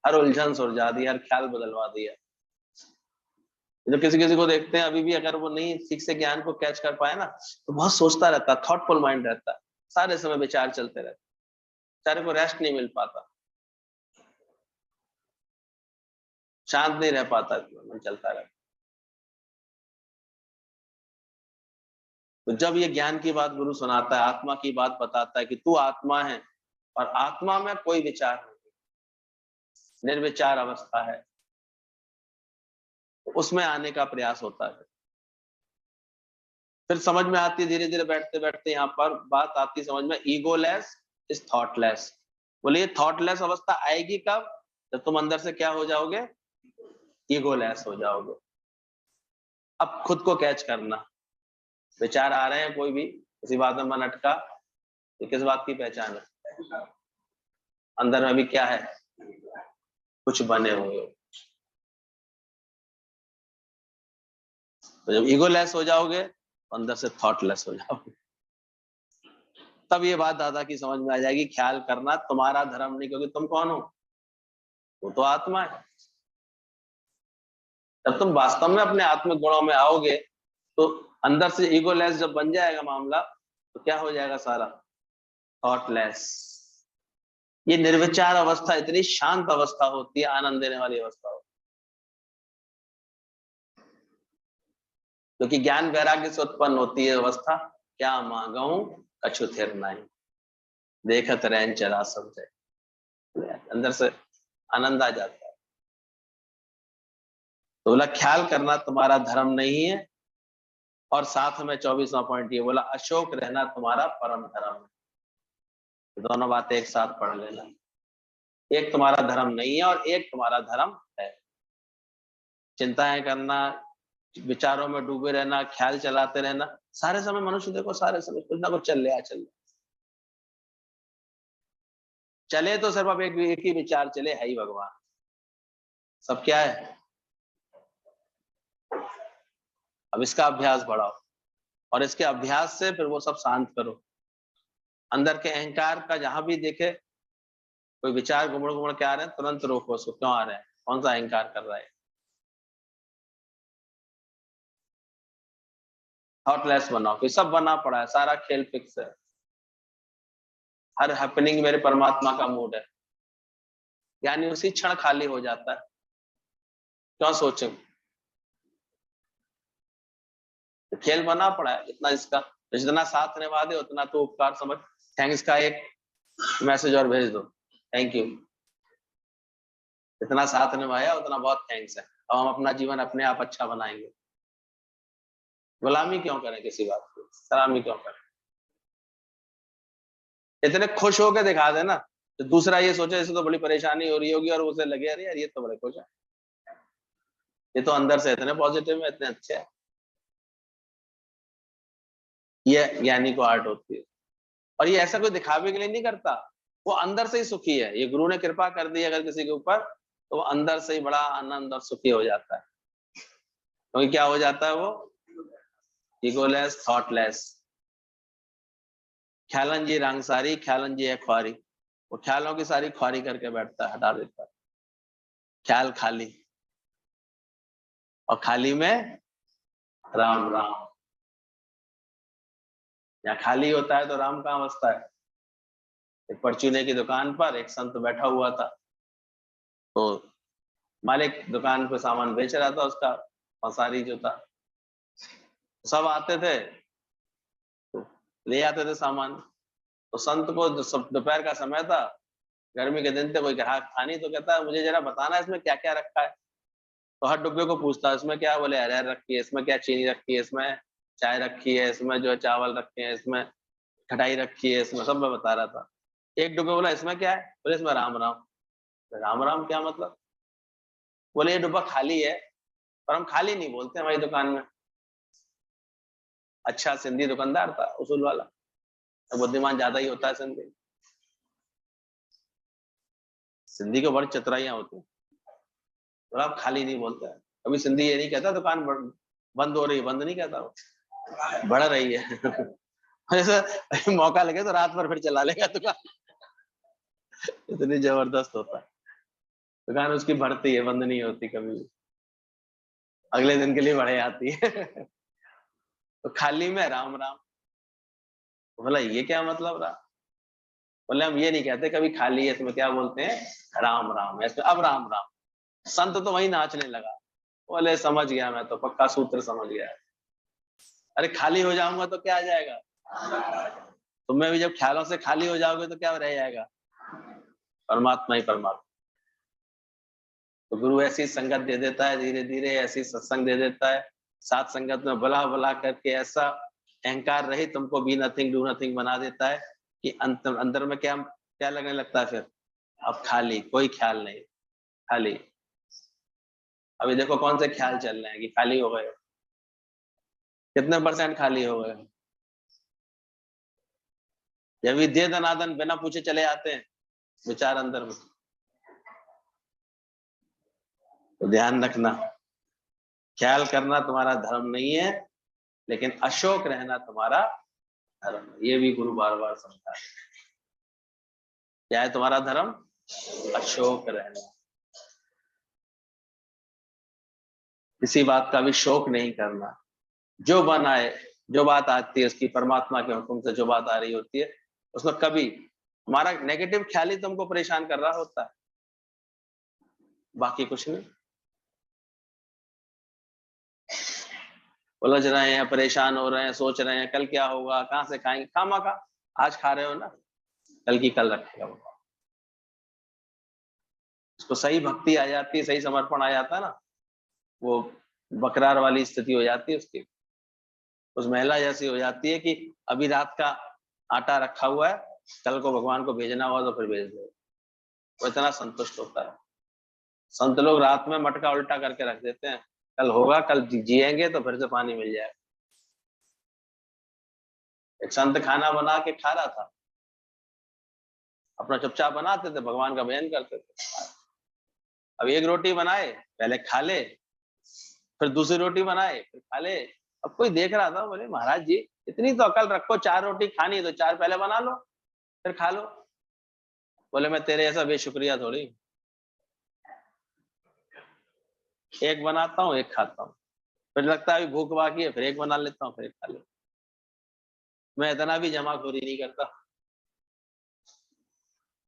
हर उलझन सुलझा दी, हर ख्याल बदलवा दिया। जब किसी किसी को देखते हैं अभी भी, अगर वो नहीं ठीक से ज्ञान को कैच कर पाए ना, तो बहुत सोचता रहता है, थॉटफुल माइंड रहता है, सारे समय विचार चलते रहते, बेचारे को रेस्ट नहीं मिल पाता, शांत नहीं रह पाता, मन चलता रहता। तो जब ये ज्ञान की बात गुरु सुनाता है, आत्मा की बात बताता है कि तू आत्मा है और आत्मा में कोई विचार नहीं, निर्विचार अवस्था है, तो उसमें आने का प्रयास होता है। फिर समझ में आती है, धीरे धीरे बैठते बैठते यहाँ पर बात आती समझ में, ईगोलेस इज थॉटलेस। बोले ये थॉटलेस अवस्था आएगी कब? जब तुम अंदर से क्या हो जाओगे? ईगोलेस हो जाओगे। अब खुद को कैच करना, विचार आ रहे हैं कोई भी, किसी बात में मन अटका, ये किस बात की पहचान है? अंदर में भी क्या है? कुछ बने हुए हो। तो जब ईगोलेस हो जाओगे, अंदर से थॉटलेस हो जाओगे। तब ये बात दादा की समझ में आ जाएगी, ख्याल करना तुम्हारा धर्म नहीं, क्योंकि तुम कौन हो? वो तो आत्मा है। जब तुम वास्तव में अपने आत्मिक गुणों में आओगे, तो अंदर से ईगोलेस जब बन जाएगा मामला, तो क्या हो जाएगा? सारा थॉटलेस। ये निर्विचार अवस्था इतनी शांत अवस्था होती है, आनंद देने वाली अवस्था होती है, क्योंकि ज्ञान वैराग्य से उत्पन्न होती है अवस्था। क्या मांगू कछु थिर नहीं, देखत रैन चरा सब जाए, अंदर से आनंद आ जाता है। तो बोला ख्याल करना तुम्हारा धर्म नहीं है, और साथ में 24वां पॉइंट ये बोला, अशोक रहना तुम्हारा परम धर्म है। दोनों बातें एक साथ पढ़ लेना, एक तुम्हारा धर्म नहीं है और एक तुम्हारा धर्म है। चिंताएं करना, विचारों में डूबे रहना, ख्याल चलाते रहना, सारे समय मनुष्य देखो, सारे समय कुछ ना कुछ चल रहा चले तो सिर्फ अब एक ही विचार चले, है ही भगवान। सब क्या है? अब इसका अभ्यास बढ़ाओ, और इसके अभ्यास से फिर वो सब शांत करो। अंदर के अहंकार का जहां भी देखे कोई विचार घुमड़ घुमड़ के आ रहे हैं, तुरंत रोको उसको, क्यों आ रहे हैं, कौन सा अहंकार कर रहा है। थॉटलेस बनाओ, कि सब बना पड़ा है, सारा खेल फिक्स है, हर हैपनिंग मेरे परमात्मा का मूड है, यानी उसी क्षण खाली हो जाता है। क्यों सोचें? तो खेल बना पड़ा है इतना, इसका जितना साथ निभा दे उतना तो उपकार समझ। थैंक्स का एक मैसेज और भेज दो, थैंक यू। इतना साथ निभाया उतना बहुत थैंक्स है। अब हम अपना जीवन अपने आप अच्छा बनाएंगे। गुलामी क्यों करें किसी बात की, सलामी क्यों करें? इतने खुश होकर दिखा देना तो दूसरा ये सोचे इसे तो बड़ी परेशानी हो रही होगी और उसे लगे अरे यार ये तो बड़े खुश है, ये तो अंदर से इतने पॉजिटिव है, इतने अच्छे हैं। ये ज्ञानी को आर्ट होती है। और ये ऐसा कोई दिखावे के लिए नहीं करता, वो अंदर से ही सुखी है। ये गुरु ने कृपा कर दी अगर किसी के ऊपर तो वो अंदर से ही बड़ा आनंद और सुखी हो जाता है। क्योंकि क्या हो जाता है वो? Egoless, thoughtless. ख्यालन जी रंग सारी, ख्यालन जी है ख्वारी। वो ख्यालों की सारी ख्वारी करके बैठता है, हटा देता है। ख्याल खाली, और खाली में राम राम। यहाँ खाली होता है तो राम कहाँ बसता है? एक परचूने की दुकान पर एक संत बैठा हुआ था, तो मालिक दुकान पे सामान बेच रहा था, उसका पंसारी जो था। सब आते थे तो ले आते थे सामान। तो संत को दोपहर का समय था, गर्मी के दिन थे, कोई ग्राहक था नहीं, तो कहता है मुझे जरा बताना इसमें क्या क्या रखा है। तो हर डब्बे को पूछता है इसमें क्या? बोले अरहर रखी है, इसमें क्या चीनी रखी है, इसमें चाय रखी है, इसमें जो है चावल रखे हैं, इसमें खटाई रखी है, इसमें सब मैं बता रहा था। एक डब्बे बोला इसमें क्या है? बोले इसमें राम राम। राम राम क्या मतलब? बोले ये डब्बा खाली है, पर हम खाली नहीं बोलते हमारी दुकान में। अच्छा सिंधी दुकानदार था, उसूल वाला, तो बुद्धिमान ज्यादा ही होता है सिंधी। सिंधी को बड़ी चतुराइयां होती है, तो आप खाली नहीं बोलते हैं। कभी सिंधी ये नहीं कहता दुकान बंद हो रही, बंद नहीं कहता, वो बढ़ रही है। ऐसा मौका लगे तो रात भर फिर चला लेगा दुकान। इतनी जबरदस्त होता है दुकान उसकी, बढ़ती है, बंद नहीं होती कभी भी, अगले दिन के लिए बढ़े आती है। तो खाली में राम राम। बोला ये क्या मतलब रहा? बोले हम ये नहीं कहते कभी खाली है, इसमें क्या बोलते हैं? राम राम। ऐसे अब राम राम। संत तो वही नाचने लगा। बोले समझ गया, मैं तो पक्का सूत्र समझ गया। अरे खाली हो जाऊंगा तो क्या आ जाएगा? तुम्हें भी जब ख्यालों से खाली हो जाओगे तो क्या रह जाएगा? परमात्मा ही परमात्मा। तो गुरु ऐसी संगत दे देता है, धीरे धीरे ऐसी सत्संग दे देता है, साथ संगत में भला भला करके ऐसा अहंकार रहित तुमको बी नथिंग डू नथिंग बना देता है कि अंदर में क्या क्या लगने लगता है फिर? अब खाली, कोई ख्याल नहीं, खाली। अभी देखो कौन से ख्याल चल रहे हैं कि खाली हो गए। कितने % खाली हो गए? जब भी दे दनादन बिना पूछे चले आते हैं विचार अंदर में। तो ध्यान रखना, ख्याल करना तुम्हारा धर्म नहीं है, लेकिन अशोक रहना तुम्हारा धर्म है। ये भी गुरु बार बार समझा है। क्या है तुम्हारा धर्म? अशोक रहना। किसी बात का भी शोक नहीं करना। जो बन आए, जो बात आती है उसकी परमात्मा के हुक्म से जो बात आ रही होती है, उसमें कभी हमारा नेगेटिव ख्याल ही तुमको परेशान कर रहा होता है, बाकी कुछ नहीं। उलझ रहे हैं, परेशान हो रहे हैं, सोच रहे हैं कल क्या होगा, कहां से खाएंगे, खामा खा। आज खा रहे हो ना, कल की कल रखेगा वो। उसको सही भक्ति आ जाती है, सही समर्पण आ जाता है ना, वो बकरार वाली स्थिति हो जाती है उसकी। उस महिला जैसी हो जाती है कि अभी रात का आटा रखा हुआ है, कल को भगवान को भेजना हुआ तो फिर भेज दो। वो इतना संतुष्ट होता है। संत लोग रात में मटका उल्टा करके रख देते हैं, कल होगा, कल जिएंगे तो फिर से पानी मिल जाएगा। एक संत खाना बना के खा रहा था, अपना चुपचाप बनाते थे, भगवान का भजन करते थे। अब एक रोटी बनाए, पहले खा ले, फिर दूसरी रोटी बनाए, फिर खा ले। अब कोई देख रहा था, बोले महाराज जी इतनी तो अकल रखो, 4 रोटी खानी तो 4 पहले बना लो फिर खा लो। बोले मैं तेरे ऐसा बेशुक्रिया थोड़ी, एक बनाता हूँ एक खाता हूँ, फिर लगता है अभी भूख बाकी है, फिर एक बना लेता हूँ फिर एक खा लेता हूँ। मैं इतना भी जमाखोरी नहीं करता।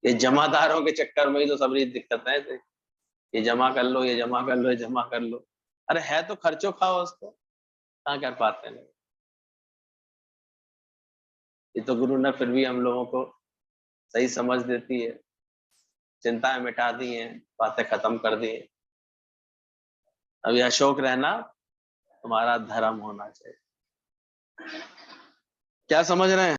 ये जमादारों के चक्कर में ही तो सबरी दिक्कत है। ये जमा कर लो, ये जमा कर लो, ये जमा कर लो। अरे है तो खर्चो खाओ उसको, कहाँ कर पाते हैं। ये तो गुरु ने फिर भी हम लोगों को सही समझ देती है, चिंताएं मिटा दी हैं, बातें खत्म कर दी हैं। अब यह अशोक रहना तुम्हारा धर्म होना चाहिए। क्या समझ रहे हैं?